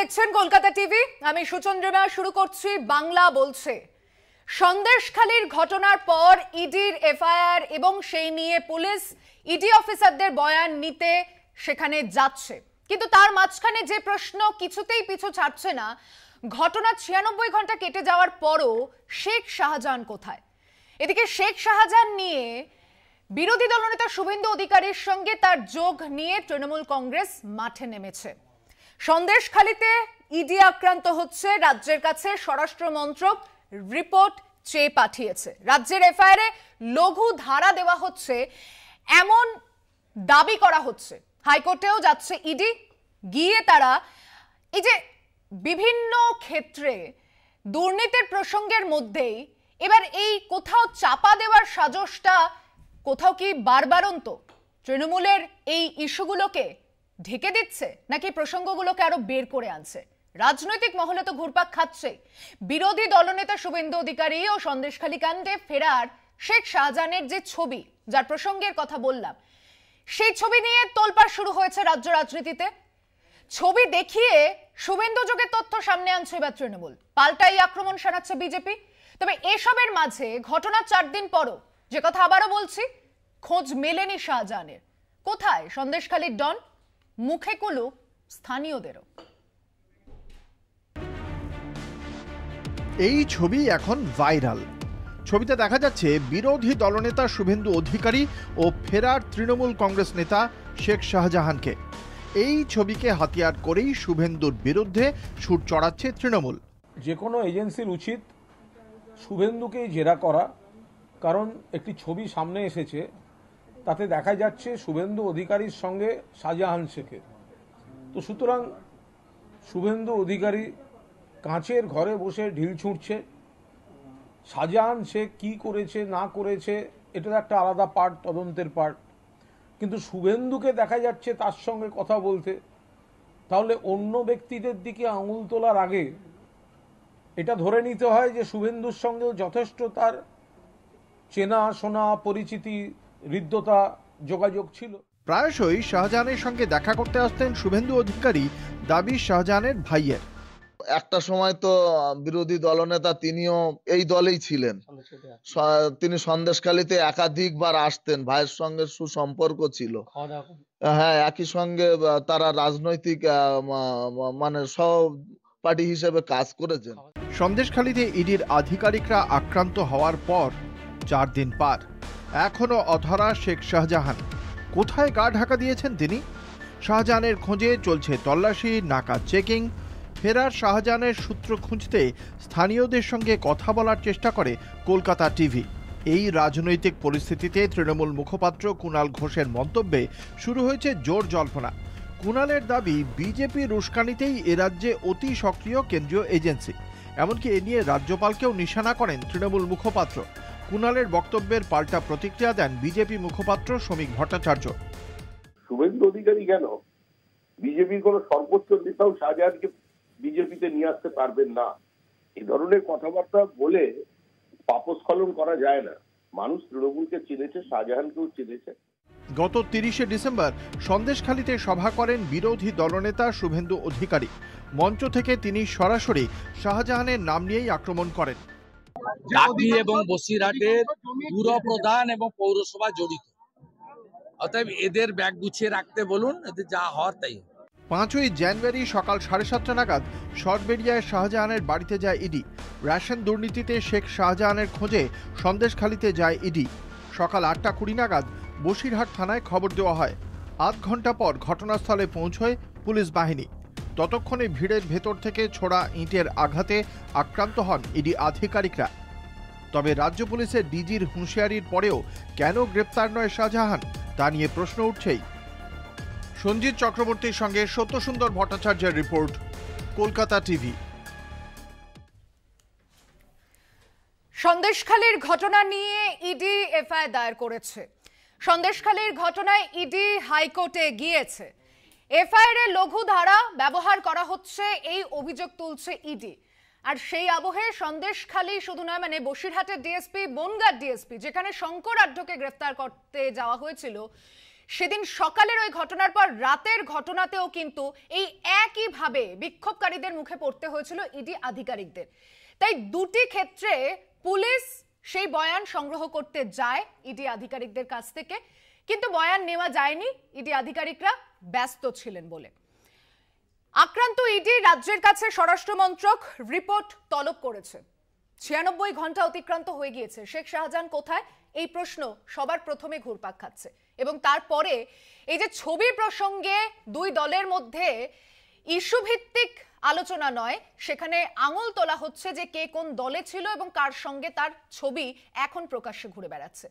দেখছেন কলকাতা টিভি। আমি সুচন্দ্রিমা। শুরু করছি বাংলা বলছে। সন্দেশখালীর ঘটনার পর ইডির এফআইআর এবং সেই নিয়ে পুলিশ ইডি অফিসারদের বয়ান নিতে সেখানে যাচ্ছে, কিন্তু তার মাঝখানে যে প্রশ্ন কিছুতেই পিছু ছাড়ছে না, ঘটনা 96 ঘন্টা কেটে যাওয়ার পরও শেখ শাহজাহান কোথায়? এদিকে শেখ শাহজাহান নিয়ে বিরোধী দলনেতা শুভেন্দু অধিকারীর সঙ্গে তার যোগ নিয়ে তৃণমূল কংগ্রেস মাঠে নেমেছে। সন্দেশখালীতে ইডি আক্রান্ত হচ্ছে, রাজ্যের কাছে স্বরাষ্ট্র মন্ত্রক রিপোর্ট চেয়ে পাঠিয়েছে। রাজ্যের এফআইআরে লঘু ধারা দেওয়া হচ্ছে এমন দাবি করা হচ্ছে। হাইকোর্টেও যাচ্ছে ইডি, গিয়ে তারা এই যে বিভিন্ন ক্ষেত্রে দুর্নীতির প্রসঙ্গের মধ্যেই এবার এই কোথাও চাপা দেওয়ার সাজসটা কোথাও কি বারবারন্ত তৃণমূলের এই ইস্যুগুলোকে ঢেকে দিচ্ছে, নাকি প্রসঙ্গগুলোকে আরো বের করে আনছে? রাজনৈতিক মহলে তো ঘুরপাক খাচ্ছে বিরোধী দলনেতা শুভেন্দু অধিকারী ও সন্দেশখালী কাণ্ডে ফেরার শেখ শাহজাহানের যে ছবি, যার প্রসঙ্গের কথা বললাম, সেই ছবি নিয়ে তোলপাড় শুরু হয়েছে রাজ্য রাজনীতিতে। ছবি দেখিয়ে শুভেন্দু যোগের তথ্য সামনে আনছে এবার তৃণমূল, পাল্টাই আক্রমণ শানাচ্ছে বিজেপি। তবে এসবের মাঝে ঘটনার 4 দিন পরও যে কথা আবারও বলছি, খোঁজ মেলেনি শাহজাহানের। কোথায় সন্দেশখালীর ডন? মুখে কুলু স্থানীয়দেরও। এই ছবি এখন ভাইরাল। ছবিতে দেখা যাচ্ছে বিরোধী দলনেতা শুভেন্দু অধিকারী ও ফেরার তৃণমূল কংগ্রেস নেতা শেখ শাহজাহানকে। এই ছবিকে হাতিয়ার করেই শুভেন্দুর বিরুদ্ধে সুর চড়াচ্ছে তৃণমূল। যে কোনো এজেন্সির উচিত শুভেন্দুকেই জেরা করা, কারণ একটি ছবি সামনে এসেছে, তাতে দেখা যাচ্ছে শুভেন্দু অধিকারীর সঙ্গে শাহজাহান শেখের। তো সুতরাং শুভেন্দু অধিকারী কাঁচের ঘরে বসে ঢিল ছুঁড়ছে, শাহজাহান শেখ কি করেছে না করেছে এটা একটা আলাদা পার্ট, তদন্তের পার্ট, কিন্তু শুভেন্দুকে দেখা যাচ্ছে তার সঙ্গে কথা বলতে। তাহলে অন্য ব্যক্তিদের দিকে আঙুল তোলার আগে এটা ধরে নিতে হয় যে শুভেন্দুর সঙ্গেও যথেষ্ট তার চেনা শোনা, পরিচিতি, হৃদ্যতা, যোগাযোগ ছিল। প্রায়শই শাহজাহানের সঙ্গে দেখা করতে আসতেন শুভেন্দু অধিকারী, দাবি শাহজাহানের ভাইয়ের। একটা সময় তো বিরোধী দলনেতা তিনিও এই দলেই ছিলেন। তিনি সন্দেশখালীতে একাধিকবার আসতেন, ভাইয়ের সঙ্গে সুসম্পর্ক ছিল। হ্যাঁ, একই সঙ্গে তারা রাজনৈতিক মানে সহপাঠী হিসেবে কাজ করেছেন। সন্দেশখালীতে ইডির আধিকারিকরা আক্রান্ত হওয়ার পর 4 দিন পার, এখনো অধরা শেখ শাহজাহান। কোথায় গা ঢাকা দিয়েছেন তিনি? শাহজাহানের খোঁজে চলছে তল্লাশি, নাকা চেকিং। ফেরার শাহজাহানের সূত্র খুঁজতে স্থানীয়দের সঙ্গে কথা বলার চেষ্টা করে কলকাতা টিভি। এই রাজনৈতিক পরিস্থিতিতে তৃণমূল মুখপাত্র কুণাল ঘোষের মন্তব্যে শুরু হয়েছে জোর জল্পনা। কুণালের দাবি, বিজেপির উস্কানিতেই এ রাজ্যে অতি সক্রিয় কেন্দ্রীয় এজেন্সি। এমনকি এ নিয়ে রাজ্যপালকেও নিশানা করেন তৃণমূল মুখপাত্র। কুণালের বক্তব্যের পাল্টা প্রতিক্রিয়া দেন বিজেপি মুখপাত্র শ্রমিক ভট্টাচার্য। শুভেন্দু অধিকারী কেন বিজেপির কোন সর্বোচ্চ নেতাও শাহজাহানকে বিজেপিতে নিয়ে আসতে পারবেন না, এই ধরনের কথাবার্তা বলে পাপস্খলন করা যায় না। মানুষ তৃণমূলকে চিনেছে, শাহজাহানকেও চিনেছে। গত 30শে ডিসেম্বর সন্দেশখালীতে সভা করেন বিরোধী দলনেতা শুভেন্দু অধিকারী। মঞ্চ থেকে তিনি সরাসরি শাহজাহানের নাম নিয়েই আক্রমণ করেন। ডাকলি এবং বসিরহাটের পুরপ্রধান এবং পৌরসভা জড়িত, অতএব এদের ব্যাগ গুছিয়ে রাখতে বলুন, এদের যা হওয়ার তাই। 5ই জানুয়ারি সকাল 7:30 নাগাদ শর্টবেরিয়ায় শাহজাহানের বাড়িতে যায় ইডি। রেশন দুর্নীতিতে শেখ শাহজাহানের খোঁজে সন্দেশখালীতে যায় ইডি। সকাল 8:20 নাগাদ বসিরহাট থানায় খবর দেওয়া হয়। আধ ঘন্টা পর ঘটনাস্থলে পৌঁছয় পুলিশ বাহিনী। ততক্ষণে ভিড়ের ভেতর থেকে ছোড়া ইঁটের আঘাতে আক্রান্ত হন ইডি আধিকারিকরা। তবে রাজ্য পুলিশের ডিজির হুঁশিয়ারির পরেও কেন গ্রেপ্তার নয় শাহজাহান, তা নিয়ে প্রশ্ন উঠছেই। সঞ্জিত চক্রবর্তীর সঙ্গে সত্যসুন্দর ভট্টাচার্যের রিপোর্ট, কলকাতা টিভি। সন্দেশখালীর ঘটনা নিয়ে ইডি এফআইআর দায়ের করেছে। সন্দেশখালীর ঘটনায় ইডি হাইকোর্টে গিয়েছে। এফআইআর লঘু ধারা ব্যবহার করা হচ্ছে, এই অভিযোগ তুলছে ইডি। আর সেই আবহে সন্দেশখালী শুধু নয়, মানে বসিরহাটের ডিএসপি, বনগাঁর ডিএসপি, যেখানে শঙ্কর আঢ্যকে গ্রেফতার করতে যাওয়া হয়েছিল, সেদিন সকালের ওই ঘটনার পর রাতের ঘটনাতেও কিন্তু এই একইভাবে বিক্ষোভকারীদের মুখে পড়তে হয়েছিল ইডি আধিকারিকদের। তাই দুটি ক্ষেত্রে পুলিশ সেই বয়ান সংগ্রহ করতে যায় ইডি আধিকারিকদের কাছ থেকে, কিন্তু বয়ান নেওয়া যায়নি, ইডি আধিকারিকরা ব্যস্ত ছিলেন বলে। আক্রান্ত ইডি রাজ্যের কাছে স্বরাষ্ট্র মন্ত্রক রিপোর্ট তলব করেছে। 96 ঘন্টা অতিক্রান্ত হয়ে গিয়েছে। শেখ শাহজাহান কোথায়, এই প্রশ্ন সবার প্রথমে ঘুরপাক খাচ্ছে। এবং তারপরে এই যে ছবি প্রসঙ্গে দুই দলের মধ্যে ইস্যু ভিত্তিক আলোচনা নয়, সেখানে আঙুল তোলা হচ্ছে যে কে কোন দলে ছিল এবং কার সঙ্গে তার ছবি এখন প্রকাশ্যে ঘুরে বেড়াচ্ছে।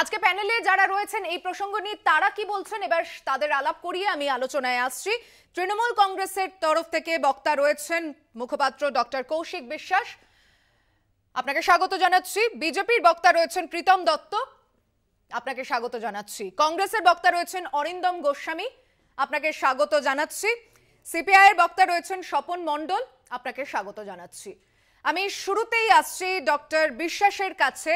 আজকে প্যানেলে যারা রয়েছেন এই প্রসঙ্গ নিয়ে তারা কি বলছেন এবার তাদের আলাপ করিয়ে আমি আলোচনায় আসছি। তৃণমূল কংগ্রেসের তরফ থেকে বক্তা রয়েছেন মুখপাত্র ডক্টর কৌশিক বিশ্বাস, আপনাকে স্বাগত জানাচ্ছি। বিজেপির বক্তা রয়েছেন প্রীতম দত্ত, আপনাকে স্বাগত জানাচ্ছি। কংগ্রেসের বক্তা রয়েছেন অরিন্দম গোস্বামী, আপনাকে স্বাগত জানাচ্ছি। সিপিআই এর বক্তা রয়েছেন স্বপন মণ্ডল, আপনাকে স্বাগত জানাচ্ছি। আমি শুরুতেই আসছি ডক্টর বিশ্বাসের কাছে।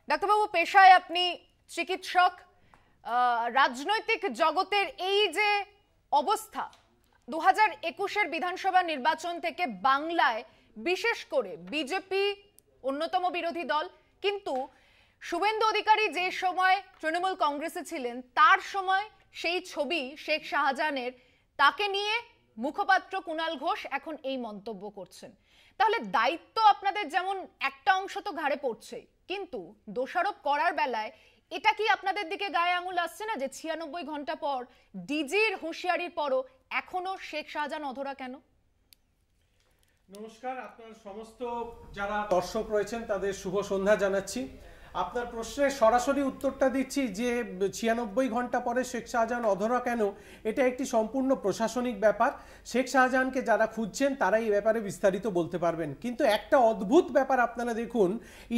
ডাক্তারবাবু, পেশায় আপনি চিকিৎসক, রাজনৈতিক জগতের এই যে অবস্থা 2021-এর বিধানসভা নির্বাচন থেকে বাংলায় বিশেষ করে বিজেপি অন্যতম বিরোধী দল, কিন্তু শুভেন্দু অধিকারী যে সময় তৃণমূল কংগ্রেসে ছিলেন তার সময় সেই ছবি শেখ শাহজাহানের, তাকে নিয়ে মুখপাত্র কুণাল ঘোষ এখন এই মন্তব্য করছেন। তাহলে দায়িত্ব আপনাদের যেমন একটা অংশ তো ঘাড়ে পড়ছেই, কিন্তু দোষারোপ করার বেলায় এটা কি আপনাদের দিকে গায়ে আঙুল আসছে না যে 96 ঘন্টা পর ডিজির হুঁশিয়ারির পরও এখনো শেখ শাহজাহান অধরা কেন? নমস্কার, আপনার সমস্ত যারা দর্শক রয়েছেন তাদের শুভ সন্ধ্যা জানাচ্ছি। আপনার প্রশ্নের সরাসরি উত্তরটা দিচ্ছি যে 96 ঘন্টা পরে শেখ শাহজাহান অধরা কেন, এটা একটি সম্পূর্ণ প্রশাসনিক ব্যাপার। শেখ শাহজাহানকে যারা খুঁজছেন তারা এই ব্যাপারে বিস্তারিত বলতে পারবেন। কিন্তু একটা অদ্ভুত ব্যাপার আপনারা দেখুন,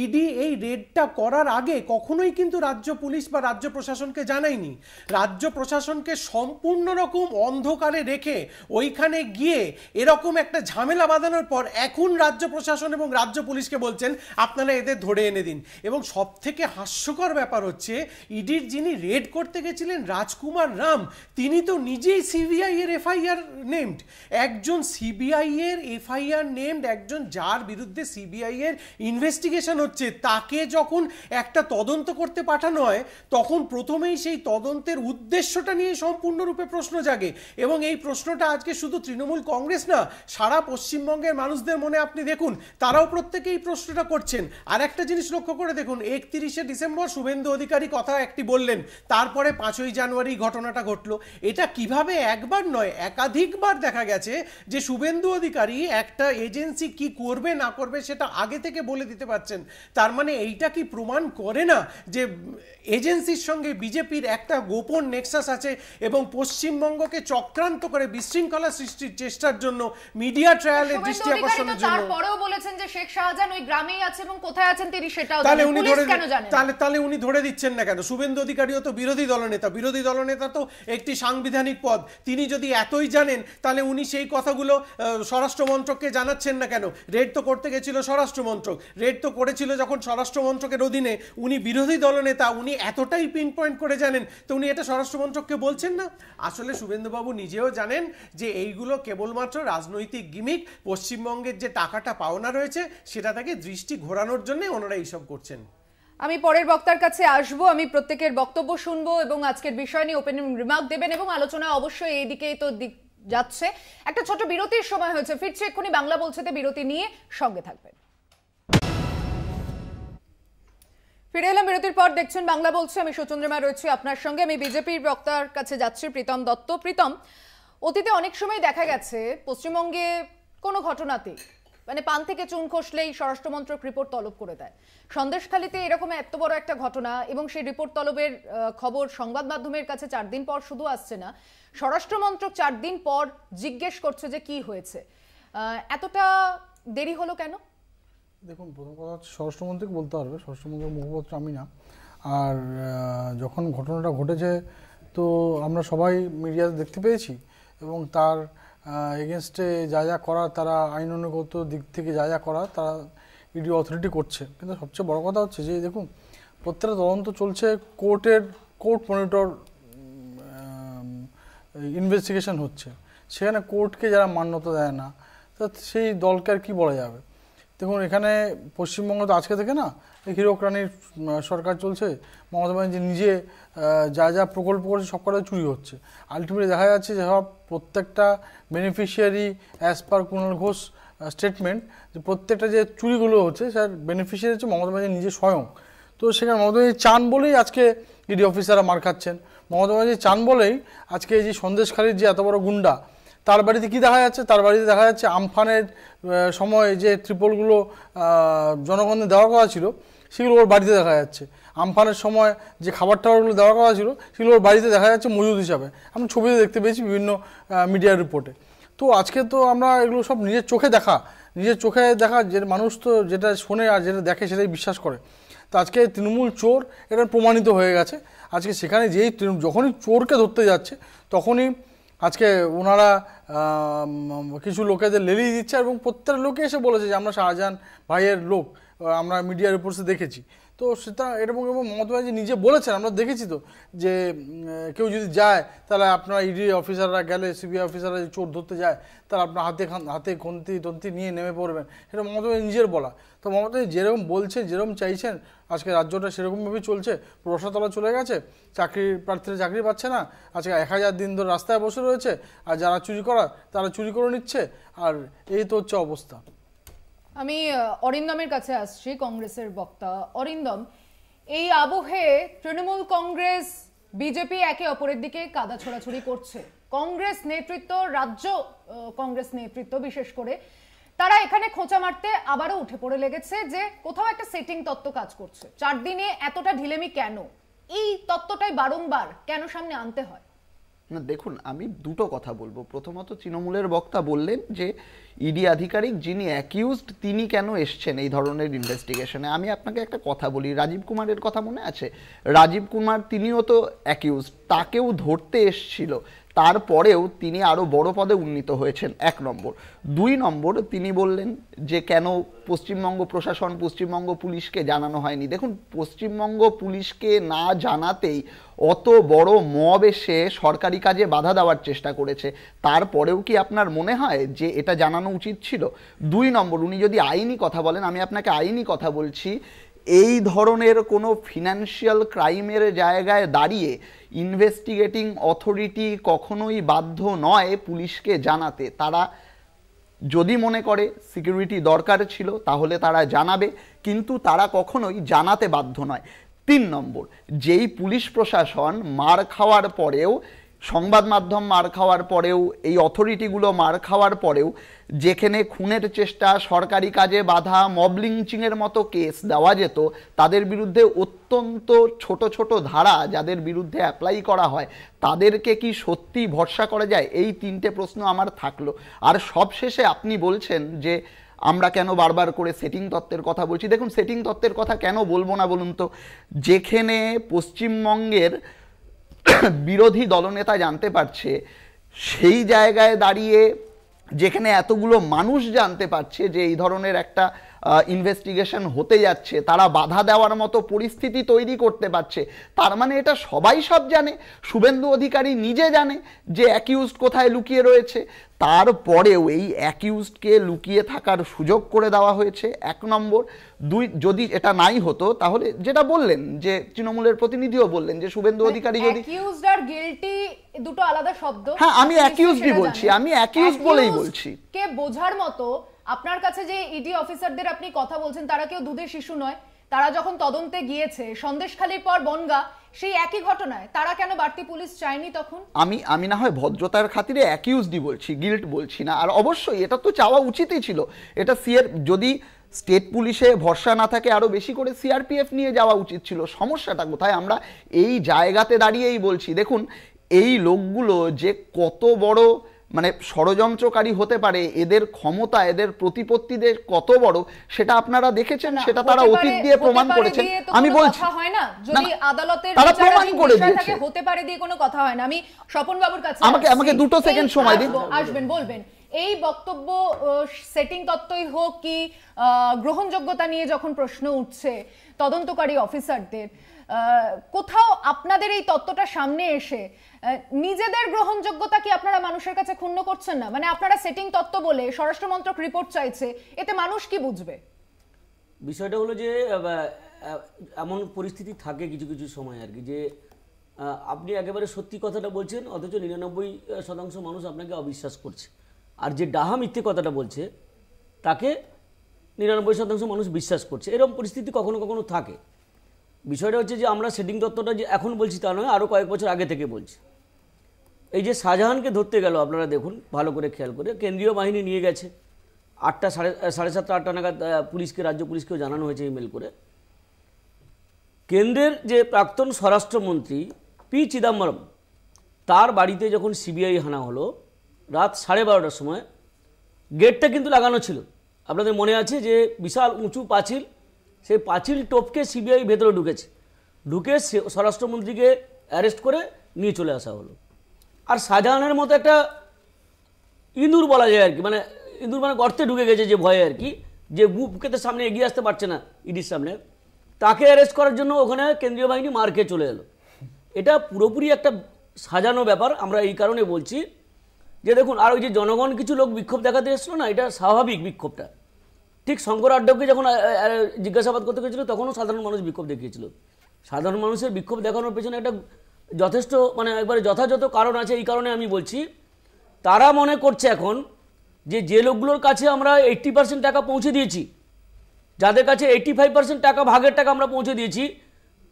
ইডি এই রেডটা করার আগে কখনোই কিন্তু রাজ্য পুলিশ বা রাজ্য প্রশাসনকে জানায়নি। রাজ্য প্রশাসনকে সম্পূর্ণ রকম অন্ধকারে রেখে ওইখানে গিয়ে এরকম একটা ঝামেলা বাঁধানোর পর এখন রাজ্য প্রশাসন এবং রাজ্য পুলিশকে বলছেন আপনারা এদের ধরে এনে দিন। এবং সব থেকে হাস্যকর ব্যাপার হচ্ছে, ইডির যিনি রেড করতে গেছিলেন রাজকুমার রাম, তিনি তো নিজেই সিবিআই এর এফআইআর নেমড। একজন সিবিআই এর এফআইআর নেমড, একজন যার বিরুদ্ধে সিবিআই এর ইনভেস্টিগেশন হচ্ছে, তাকে যখন একটা তদন্ত করতে পাঠানো হয় তখন প্রথমেই সেই তদন্তের উদ্দেশ্যটা নিয়ে সম্পূর্ণরূপে প্রশ্ন জাগে। এবং এই প্রশ্নটা আজকে শুধু তৃণমূল কংগ্রেস না, সারা পশ্চিমবঙ্গের মানুষদের মনে আপনি দেখুন, তারাও প্রত্যেকে এই প্রশ্নটা করছেন। আর একটা জিনিস লক্ষ্য করে দেখুন, 31শে ডিসেম্বর শুভেন্দু অধিকারী কথা একটি বললেন, তারপরে 5ই জানুয়ারি ঘটনাটা ঘটলো। এটা কিভাবে একবার নয় একাধিকবার দেখা গেছে যে শুভেন্দু অধিকারী একটা এজেন্সি কি করবে না করবে সেটা আগে থেকে বলে দিতে পারছেন। তার মানে এইটা কি প্রমাণ করে না যে এজেন্সির সঙ্গে বিজেপির একটা গোপন নেক্সাস আছে এবং পশ্চিমবঙ্গকে চক্রান্ত করে বিশৃঙ্খলা সৃষ্টির চেষ্টার জন্য, মিডিয়া ট্রায়ালের দৃষ্টি আকর্ষণের জন্য। তারপরেও বলেছেন যে শেখ শাহজাহান ওই গ্রামেই আছে এবং কোথায় আছেন তিনি সেটাও তাহলে উনি ধরে দিচ্ছেন না কেন? শুভেন্দু অধিকারীও তো বিরোধী দলনেতা, বিরোধী দলনেতা তো একটি সাংবিধানিক পদ। তিনি যদি এতই জানেন তাহলে উনি সেই কথাগুলো স্বরাষ্ট্র মন্ত্রককে জানাচ্ছেন না কেন? রেড তো করতে গেছিল স্বরাষ্ট্র মন্ত্রক, রেড তো করেছিল যখন স্বরাষ্ট্র মন্ত্রকের অধীনে। উনি বিরোধী দলনেতা, উনি এতটাই পিন পয়েন্ট করে জানেন, তো উনি এটা স্বরাষ্ট্র মন্ত্রককে বলছেন না? আসলে শুভেন্দুবাবু নিজেও জানেন যে এইগুলো কেবলমাত্র রাজনৈতিক গিমিক। পশ্চিমবঙ্গের যে টাকাটা পাওনা রয়েছে সেটা থেকে দৃষ্টি ঘোরানোর জন্য ওনারা এইসব করছেন। আমি পরের বক্তার কাছে আসব, আমি প্রত্যেকের বক্তব্য শুনবো এবং আজকের বিষয় নিয়ে ওপেনিং রিমার্ক দেবেন এবং আলোচনা অবশ্যই এই দিকেই তো যাচ্ছে। একটা ছোট বিরতির সময় হয়েছে, ফিরছে এক্ষুনি বাংলা বলছেতে বিরতি নিয়ে, সঙ্গে থাকবেন। ফিরে এলাম বিরতির পর, দেখছেন বাংলা বলছে, আমি সুচন্দ্রিমা রয়েছি আপনার সঙ্গে। আমি বিজেপির বক্তার কাছে যাচ্ছি, প্রীতম দত্ত। প্রীতম, অতীতে অনেক সময় দেখা গেছে পশ্চিমবঙ্গে কোনো ঘটনাতেই মানে পান থেকে চুন খসলেই স্বরাষ্ট্রমন্ত্রক রিপোর্ট তলব করে দেয়। সন্দেশখালীতে এরকম এত বড় একটা ঘটনা এবং সেই রিপোর্ট তলবের খবর সংবাদ মাধ্যমের কাছে 4 দিন পর শুধু আসছে না, স্বরাষ্ট্রমন্ত্রক 4 দিন পর জিজ্ঞেস করছে যে কি হয়েছে। এতটা দেরি হলো কেন? দেখুন, প্রথম কথা হচ্ছে স্বরাষ্ট্রমন্ত্রীকে বলতে পারবে, স্বরাষ্ট্রমন্ত্রীর মুখপাত্র আমি না। আর যখন ঘটনাটা ঘটেছে তো আমরা সবাই মিডিয়াতে দেখতে পেয়েছি এবং তার এগেনস্টে যা যা করার, তারা আইনানুগত দিক থেকে যা যা করার তারা ইডি অথরিটি করছে। কিন্তু সবচেয়ে বড় কথা হচ্ছে যে দেখুন, প্রত্যেকটা তদন্ত চলছে কোর্ট মনিটর ইনভেস্টিগেশন হচ্ছে, সেখানে কোর্টকে যারা মান্যতা দেয় না, তা সেই দলকে আর কী বলা যাবে? দেখুন, এখানে পশ্চিমবঙ্গ তো আজকে থেকে না, হীরক রানীর সরকার চলছে, মমতা ব্যানার্জি নিজে যা যা প্রকল্প করছে সব কটা চুরি হচ্ছে। আলটিমেটলি দেখা যাচ্ছে যে সব প্রত্যেকটা beneficiary as per Kunal Ghosh statement, যে প্রত্যেকটা যে চুরিগুলো হচ্ছে তার বেনিফিশিয়ারি হচ্ছে মমতা ব্যানার্জি নিজে স্বয়ং। তো সেখানে মমতা ব্যানার্জি চান বলেই আজকে ইডি অফিসাররা মার খাচ্ছেন। মমতা ব্যানার্জি চান বলেই আজকে এই যে সন্দেশখালীর যে এত বড় গুন্ডা, তার বাড়িতে কি দেখা যাচ্ছে? তার বাড়িতে দেখা যাচ্ছে আমফানের সময় যে ট্রিপলগুলো জনগণের দেওয়া কথা ছিল সেগুলো ওর বাড়িতে দেখা যাচ্ছে। আমফানের সময় যে খাবার টাবারগুলো দেওয়া কথা ছিল সেগুলো ওর বাড়িতে দেখা যাচ্ছে মজুদ হিসাবে। আমি ছবিতে দেখতে পেয়েছি বিভিন্ন মিডিয়ার রিপোর্টে। তো আজকে তো আমরা এগুলো সব নিজের চোখে দেখা যে মানুষ তো যেটা শোনে আর যেটা দেখে সেটাই বিশ্বাস করে। তো আজকে তৃণমূল চোর এটা প্রমাণিত হয়ে গেছে। আজকে সেখানে যখনই চোরকে ধরতে যাচ্ছে তখনই আজকে ওনারা কিছু লোকেদের লেলিয়ে দিচ্ছে, এবং প্রত্যেকটা লোকে এসে বলেছে যে আমরা শাহজাহান ভাইয়ের লোক, আমরা মিডিয়ার রিপোর্টসে দেখেছি। তো সেটা এরকম মমতা ব্যানার্জি নিজে বলেছেন, আমরা দেখেছি তো, যে কেউ যদি যায় তাহলে আপনারা ইডি অফিসাররা গেলে, সিবিআই অফিসাররা যদি চোর ধরতে যায় তাহলে আপনার হাতে খন্তি নিয়ে নেমে পড়বেন। এটা মমতা ব্যানার্জি নিজের বলা। তো মমতা ব্যানার্জি যেরকম বলছেন, যেরকম চাইছেন, আজকে রাজ্যটা সেরকমভাবেই চলছে। রসাতলা চলে গেছে, প্রার্থীরা চাকরি পাচ্ছে না, আজকে 1000 দিন ধরে রাস্তায় বসে রয়েছে, আর যারা চুরি করার তারা চুরি করে নিচ্ছে, আর এই তো হচ্ছে অবস্থা। আমি অরিন্দমের কাছে আসছি, কংগ্রেসের বক্তা। অরিন্দম, এই আবহে তৃণমূল কংগ্রেস বিজেপি একে অপরের দিকে কাদা ছোড়াছুড়ি করছে। কংগ্রেস নেতৃত্ব, রাজ্য কংগ্রেস নেতৃত্ব বিশেষ করে, তারা এখানে খোঁচা মারতে আবারও উঠে পড়ে লেগেছে যে কোথাও একটা সেটিং তত্ত্ব কাজ করছে। 4 দিনে এতটা ঢিলেমি কেন? এই তত্ত্বটাই বারংবার কেন সামনে আনতে হয়? না দেখুন, আমি দুটো কথা বলবো। প্রথমত, তৃণমূলের বক্তা বললেন যে ইডি আধিকারিক যিনি অ্যাকিউজড তিনি কেন এসছেন এই ধরনের ইনভেস্টিগেশনে। আমি আপনাকে একটা কথা বলি, রাজীব কুমারের কথা মনে আছে? রাজীব কুমার তিনিও তো অ্যাকিউজড, তাকেও ধরতে এসছিল, তারপরেও তিনি আরও বড় পদে উন্নীত হয়েছেন, 1 নম্বর। 2 নম্বর, তিনি বললেন যে কেন পশ্চিমবঙ্গ প্রশাসন, পশ্চিমবঙ্গ পুলিশকে জানানো হয়নি। দেখুন, পশ্চিমবঙ্গ পুলিশকে না জানাতেই অত বড় মব এসে সরকারি কাজে বাধা দেওয়ার চেষ্টা করেছে, তারপরেও কি আপনার মনে হয় যে এটা জানানো উচিত ছিল? 2 নম্বর, উনি যদি আইনি কথা বলেন, আমি আপনাকে আইনি কথা বলছি, এই ধরনের কোনো ফিনান্সিয়াল ক্রাইমের জায়গায় দাঁড়িয়ে ইনভেস্টিগেটিং অথরিটি কখনোই বাধ্য নয় পুলিশকে জানাতে। তারা যদি মনে করে সিকিউরিটি দরকার ছিল তাহলে তারা জানাবে, কিন্তু তারা কখনোই জানাতে বাধ্য নয়। 3 নম্বর, যেই পুলিশ প্রশাসন মার খাওয়ার পরেও, সংবাদ মাধ্যম মার খাওয়ার পরেও, এই অথরিটিগুলো মার খাওয়ার পরেও, যেখানে খুনের চেষ্টা, সরকারি কাজে বাধা, মব লিঞ্চিংয়ের মতো কেস দেওয়া যেত, তাদের বিরুদ্ধে অত্যন্ত ছোট ছোট ধারা যাদের বিরুদ্ধে অ্যাপ্লাই করা হয়, তাদেরকে কি সত্যি ভরসা করা যায়? এই 3টে প্রশ্ন আমার থাকলো। আর সবশেষে আপনি বলছেন যে আমরা কেন বারবার করে সেটিং তত্ত্বের কথা বলছি। দেখুন, সেটিং তত্ত্বের কথা কেন বলবো না বলুন তো? যেখানে পশ্চিমবঙ্গের বিরোধী দলনেতা জানতে পারছে, সেই জায়গায় দাঁড়িয়ে যেখানে এতগুলো মানুষ জানতে পারছে যে এই ধরনের একটা ইনভেস্টিগেশন হতে যাচ্ছে, তারা বাধা দেওয়ার মতো পরিস্থিতি তৈরি করতে পারছে, তার মানে এটা সবাই সব জানে। শুভেন্দু অধিকারী নিজে জানে যে অ্যাকিউজড কোথায় লুকিয়ে রয়েছে, তারপরেও এই অ্যাকিউজডকে লুকিয়ে থাকার সুযোগ করে দেওয়া হয়েছে, 1 নম্বর। 2, যদি এটা নাই হতো তাহলে যেটা বললেন, যে তৃণমূলের প্রতিনিধিও বললেন যে শুভেন্দু অধিকারী যদি অ্যাকিউজড আর গিলটি দুটো আলাদা শব্দ। হ্যাঁ, আমি অ্যাকিউজডই বলছি, আমি অ্যাকিউজড বলেই বলছি। কে বোঝার মতো আপনার কাছে যে ইডি অফিসারদের আপনি কথা বলছেন, তারা কেউ দুধের শিশু নয়। তারা যখন তদন্তে গিয়েছে সন্দেশখালীর পর বনগা, সেই একই ঘটনায় তারা কেন বাড়তি পুলিশ চায়নি তখন? আমি না হয় ভদ্রতার খাতিরে অ্যাকিউজডই বলছি, গিল্ট বলছি না। আর অবশ্যই এটা তো চাওয়া উচিতই ছিল। এটা যদি স্টেট পুলিশে ভরসা না থাকে, আরও বেশি করে সিআরপিএফ নিয়ে যাওয়া উচিত ছিল। সমস্যাটা কোথায়? আমরা এই জায়গাতে দাঁড়িয়েই বলছি। দেখুন, এই লোকগুলো যে কত বড় মানে ষড়যন্ত্রকারী হতে পারে, এদের ক্ষমতা, এদের প্রতিপত্তিদের কত বড়, সেটা আপনারা দেখেছেন, সেটা তারা অতীত দিয়ে প্রমাণ করেছেন। আমি বলছি হয় না, যদি আদালতের তারা প্রমাণ করে দিয়েছে, হতে পারে দিয়ে কোনো কথা হয় না। আমি স্বপন বাবুর কাছে আমাকে 2 সেকেন্ড সময় দিন, আসবেন, বলবেন। এই বক্তব্য সেটিং তত্ত্বই হোক কি গ্রহণযোগ্যতা নিয়ে যখন প্রশ্ন উঠছে তদন্তকারী অফিসারদের, কোথাও আপনাদের এই তত্ত্বটা সামনে এসে নিজেদের গ্রহণযোগ্যতা কি আপনারা মানুষের কাছে ক্ষুণ্ণ করছেন না? মানে আপনারা সেটিং তত্ত্ব বলে স্বরাষ্ট্র মন্ত্রক রিপোর্ট চাইছে, এতে মানুষ কি বুঝবে? বিষয়টা হলো যে এমন পরিস্থিতি থাকে কিছু কিছু সময় আর কি, যে আপনি একেবারে সত্যি কথাটা বলছেন অথচ 99% মানুষ আপনাকে অবিশ্বাস করছে, আর যে ডাহা মিথ্যে কথাটা বলছে তাকে 99% মানুষ বিশ্বাস করছে। এরকম পরিস্থিতি কখনো কখনো থাকে। বিষয়টা হচ্ছে যে আমরা সেটিং তত্ত্বটা যে এখন বলছি তা নয়, আরও কয়েক বছর আগে থেকে বলছি। এই যে শাহজাহানকে ধরতে গেল, আপনারা দেখুন ভালো করে খেয়াল করে, কেন্দ্রীয় বাহিনী নিয়ে গেছে 8টা সাড়ে 7টা 8টা নাগাদ পুলিশকে, রাজ্য পুলিশকেও জানানো হয়েছে ইমেল করে। কেন্দ্রের যে প্রাক্তন স্বরাষ্ট্রমন্ত্রী পি চিদাম্বরম, তার বাড়িতে যখন সিবিআই হানা হলো রাত 12:30টার সময়, গেটটা কিন্তু লাগানো ছিল। আপনাদের মনে আছে যে বিশাল উঁচু পাঁচিল, সেই পাঁচিল টপকে সিবিআই ভেতরে ঢুকেছে, ঢুকে স্বরাষ্ট্রমন্ত্রীকে অ্যারেস্ট করে নিয়ে চলে আসা হলো। আর শাহজাহানের মতো একটা ইঁদুর বলা যায় আর কি, মানে ইঁদুর মানে গর্তে ঢুকে গেছে যে ভয়ে আর কি, যে বুকেতে সামনে এগিয়ে আসতে পারছে না ইডির সামনে, তাকে অ্যারেস্ট করার জন্য ওখানে কেন্দ্রীয় বাহিনী মার খেয়ে চলে এলো। এটা পুরোপুরি একটা সাজানো ব্যাপার। আমরা এই কারণে বলছি যে দেখুন, আর ওই যে জনগণ কিছু লোক বিক্ষোভ দেখাতে এসেছিল না, এটা স্বাভাবিক বিক্ষোভটা। ঠিক শঙ্কর আড্ডাকে যখন জিজ্ঞাসাবাদ করতে গেছিল তখনও সাধারণ মানুষ বিক্ষোভ দেখিয়েছিল। সাধারণ মানুষের বিক্ষোভ দেখানোর পেছনে একটা যথেষ্ট মানে একবারে যথাযথ কারণ আছে। এই কারণে আমি বলছি, তারা মনে করছে এখন যে লোকগুলোর কাছে আমরা 80% টাকা পৌঁছে দিয়েছি, যাদের কাছে 85% টাকা ভাগের টাকা আমরা পৌঁছে দিয়েছি,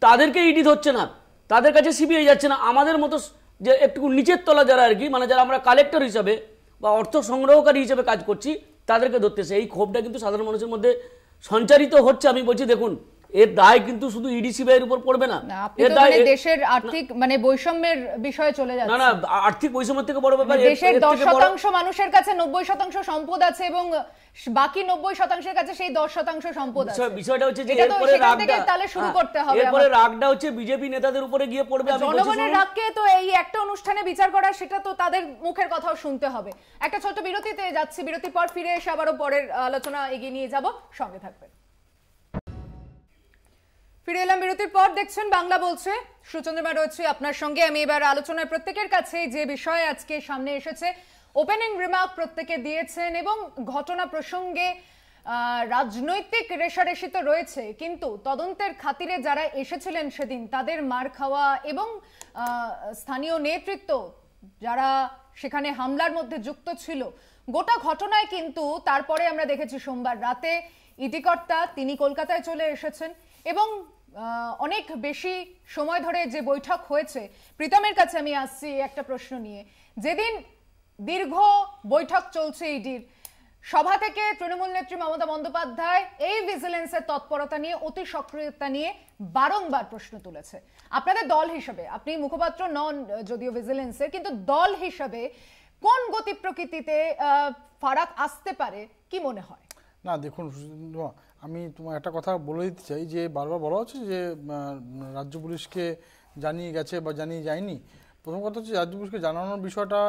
তাদেরকে ইডি ধরছে না, তাদের কাছে সিবিআই যাচ্ছে না। আমাদের মতো যে একটু নিচের তলা যারা আর কি, মানে যারা আমরা কালেক্টর হিসাবে বা অর্থ সংগ্রহকারী হিসেবে কাজ করছি, তাদেরকে ধরতেছে। এই ক্ষোভটা কিন্তু সাধারণ মানুষের মধ্যে সঞ্চারিত হচ্ছে। আমি বলছি দেখুন, এর দায় কিন্তু শুধু ইডি সিবিআইয়ের উপর পড়বে না, এর দায় দেশের আর্থিক মানে বৈষম্যের বিষয়ে চলে যাচ্ছে। না আর্থিক বৈষম্য থেকে বড় ব্যাপার, দেশের 10% মানুষের কাছে 90% সম্পদ আছে এবং বাকি 90%-এর কাছে সেই 10% সম্পদ আছে। বিষয়টা হচ্ছে যে এরপরে রাগটা তাহলে শুরু করতে হবে, এরপরে রাগটা হচ্ছে বিজেপি নেতাদের উপরে গিয়ে পড়বে। আমি বলছি জনগণের রাগকে তো এই একটা অনুষ্ঠানে বিচার করা, সেটা তো তাদের মুখের কথাও শুনতে হবে। একটা ছোট বিরতিতে যাচ্ছি, বিরতির পর ফিরে এসে আবারও পরের আলোচনা এগিয়ে নিয়ে যাব, সঙ্গে থাকবেন। ফিরে এলাম বিরতির পর, দেখছেন বাংলা বলছে, সুচন্দ্রমা রয়েছে আপনার সঙ্গে। আমি এবার আলোচনায় প্রত্যেকের কাছে যে বিষয় আজকে সামনে এসেছে, ওপেনিং রিমার্ক প্রত্যেকে দিয়েছেন এবং ঘটনা প্রসঙ্গে রাজনৈতিক রেষারেষি তো রয়েছে, কিন্তু তদন্তের খাতিরে যারা এসেছিলেন সেদিন তাদের মার খাওয়া এবং স্থানীয় নেতৃত্ব যারা সেখানে হামলার মধ্যে যুক্ত ছিল, গোটা ঘটনায় কিন্তু তারপরে আমরা দেখেছি সোমবার রাতে ইডি কর্তা তিনি কলকাতায় চলে এসেছেন এবং অনেক বেশি সময় ধরে যে বৈঠক হয়েছে। প্রীতমের কাছে আমি আসছি একটা প্রশ্ন নিয়ে। যেদিন দীর্ঘ বৈঠক চলছে ইডির, সভা থেকে তৃণমূল নেত্রী মমতা বন্দ্যোপাধ্যায় এই ভিজিলেন্সের তৎপরতা নিয়ে, অতি সক্রিয়তা নিয়ে বারংবার প্রশ্ন তুলেছে। আপনাদের দল হিসেবে, আপনি মুখপাত্র নন যদিও ভিজিলেন্সের, কিন্তু দল হিসেবে কোন গতি প্রকৃতিতে ফারাক আসতে পারে কি মনে হয়? না দেখুন, আমি তোমার একটা কথা বলে দিতে চাই যে বারবার বলা হচ্ছে যে রাজ্য পুলিশকে জানিয়ে গেছে বা জানিয়ে যায়নি। প্রথম কথা হচ্ছে রাজ্য পুলিশকে জানানোর বিষয়টা,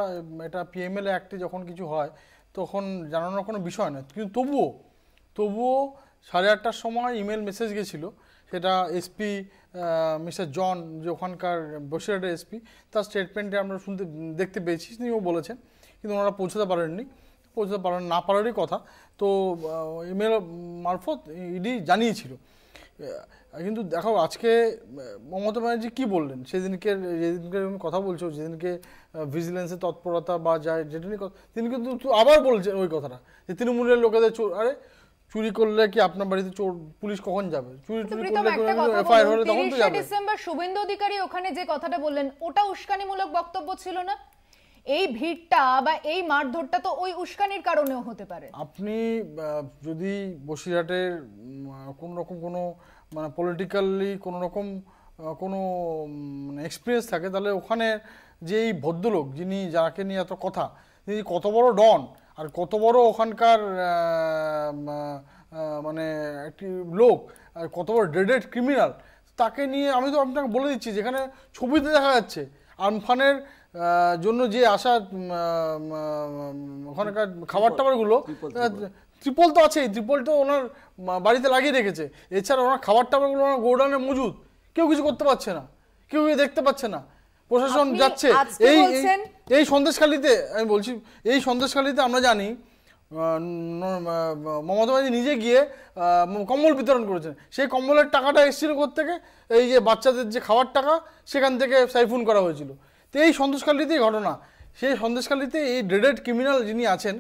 এটা পিএমএলএ অ্যাক্টে যখন কিছু হয় তখন জানানোর কোনো বিষয় নয়, কিন্তু তবুও 8:30টার সময় ইমেল মেসেজ গেছিলো, সেটা এসপি মিস্টার জন, যে ওখানকার বসিরহাটের এসপি, তার স্টেটমেন্টে আমরা দেখতে পেয়েছি, তিনিও বলেছেন, কিন্তু ওনারা পৌঁছতে না পারারই কথা। তো ইমেল মারফত ইডি জানিয়েছিল। কিন্তু দেখো আজকে মমতা ব্যানার্জি কী বললেন, যেদিনকে কথা বলছো, যেদিনকে ভিজিলেন্সের তৎপরতা বা যেটা নিয়ে তিনি কিন্তু আবার বলছেন ওই কথাটা, যে তৃণমূলের লোকেদের চুরি করলে কি আপনার বাড়িতে চোর পুলিশ কখন যাবে? চুরি করলে এফআইআর হলে তখন তো যাবে। ডিসেম্বর শুভেন্দু অধিকারী ওখানে যে কথাটা বললেন, ওটা উস্কানিমূলক বক্তব্য ছিল না? এই ভিড়টা বা এই মারধরটা তো ওই উস্কানির কারণেও হতে পারে। আপনি যদি বসিরহাটের কোনো মানে পলিটিক্যালি কোনো এক্সপিরিয়েন্স থাকে, তাহলে ওখানে যে এই ভদ্রলোক যিনি, যাকে নিয়ে এত কথা, তিনি কত বড় ডন আর কত বড় ওখানকার মানে একটি লোক আর কত বড় ড্রেডেড ক্রিমিনাল, তাকে নিয়ে আমি তো আপনাকে বলে দিচ্ছি, যেখানে ছবিতে দেখা যাচ্ছে আমফানের জন্য যে আসা ওখানকার খাবার টাবারগুলো, ত্রিপল তো আছেই, ত্রিপল তো ওনার বাড়িতে লাগিয়ে রেখেছে, এছাড়া ওনার খাবার টাবারগুলো ওনার গোডাউনে মজুদ, কেউ কিছু করতে পারছে না, কেউ দেখতে পাচ্ছে না, প্রশাসন আপনি যাচ্ছে। আজকে বলছেন এই সন্দেশখালীতে আমি বলছি, এই সন্দেশখালীতে আমরা জানি মমতা ব্যানার্জি নিজে গিয়ে কম্বল বিতরণ করেছেন। সেই কম্বলের টাকাটা এসেছিল কোত্থেকে? এই যে বাচ্চাদের যে খাওয়ার টাকা, সেখান থেকে সাইফুন করা হয়েছিল। তো এই সন্দেশখালীতেই ঘটনা। সেই সন্দেশখালীতে এই ড্রেডেড ক্রিমিনাল যিনি আছেন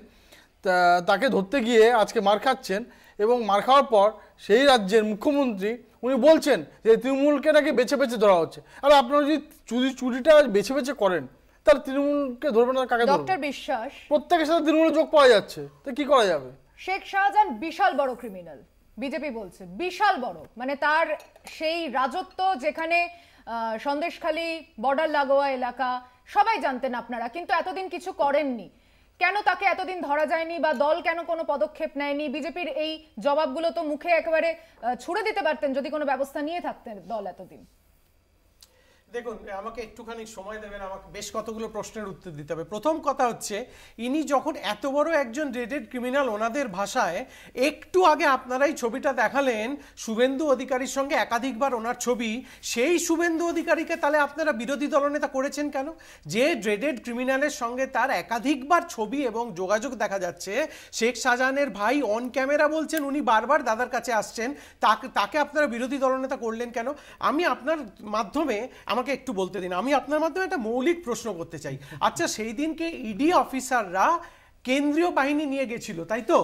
তাকে ধরতে গিয়ে আজকে মার খাচ্ছেন, এবং মার খাওয়ার পর সেই রাজ্যের মুখ্যমন্ত্রী উনি বলছেন যে তৃণমূলকে নাকি বেছে বেছে ধরা হচ্ছে। আর আপনারা যদি চুরিটা বেছে বেছে করেন, তাহলে তৃণমূলকে ধরবেন না কাকে ধরবেন? ডক্টর বিশ্বাস, প্রত্যেকের সাথে তৃণমূলের যোগ পাওয়া যাচ্ছে, তো কি করা যাবে? শেখ শাহজাহান বিশাল বড় ক্রিমিনাল, বিজেপি বলছে বিশাল বড়, মানে তার সেই রাজত্ব যেখানে সন্দেশখালী বর্ডার লাগোয়া এলাকা সবাই জানতেন আপনারা, কিন্তু এতদিন কিছু করেননি। কেন তাকে এতদিন ধরা যায়নি, বা দল কেন কোনো পদক্ষেপ নেয়নি? বিজেপির এই জবাবগুলো তো মুখে একেবারে ছুড়ে দিতে পারতেন যদি কোনো ব্যবস্থা নিয়ে থাকতেন দল এতদিন। দেখুন, আমাকে একটুখানি সময় দেবেন, আমাকে বেশ কতগুলো প্রশ্নের উত্তর দিতে হবে। প্রথম কথা হচ্ছে, ইনি যখন এত বড় একজন ড্রেডেড ক্রিমিনাল, ওনাদের ভাষায় একটু আগে আপনারাই ছবিটা দেখালেন শুভেন্দু অধিকারীর সঙ্গে একাধিকবার ওনার ছবি, সেই শুভেন্দু অধিকারীকে তাহলে আপনারা বিরোধী দলনেতা করেছেন কেন? যে ড্রেডেড ক্রিমিনালের সঙ্গে তার একাধিকবার ছবি এবং যোগাযোগ দেখা যাচ্ছে, শেখ শাহজাহানের ভাই অন ক্যামেরা বলছেন উনি বারবার দাদার কাছে আসছেন, তাকে আপনারা বিরোধী দলনেতা করলেন কেন? আমি আপনার মাধ্যমে আমাকে একটু বলতে দিন, আমি আপনার মাধ্যমে একটা মৌলিক প্রশ্ন করতে চাই। আচ্ছা, সেই দিনকে ইডি অফিসাররা কেন্দ্রীয় বাহিনী নিয়ে গেছিল, তাই তো?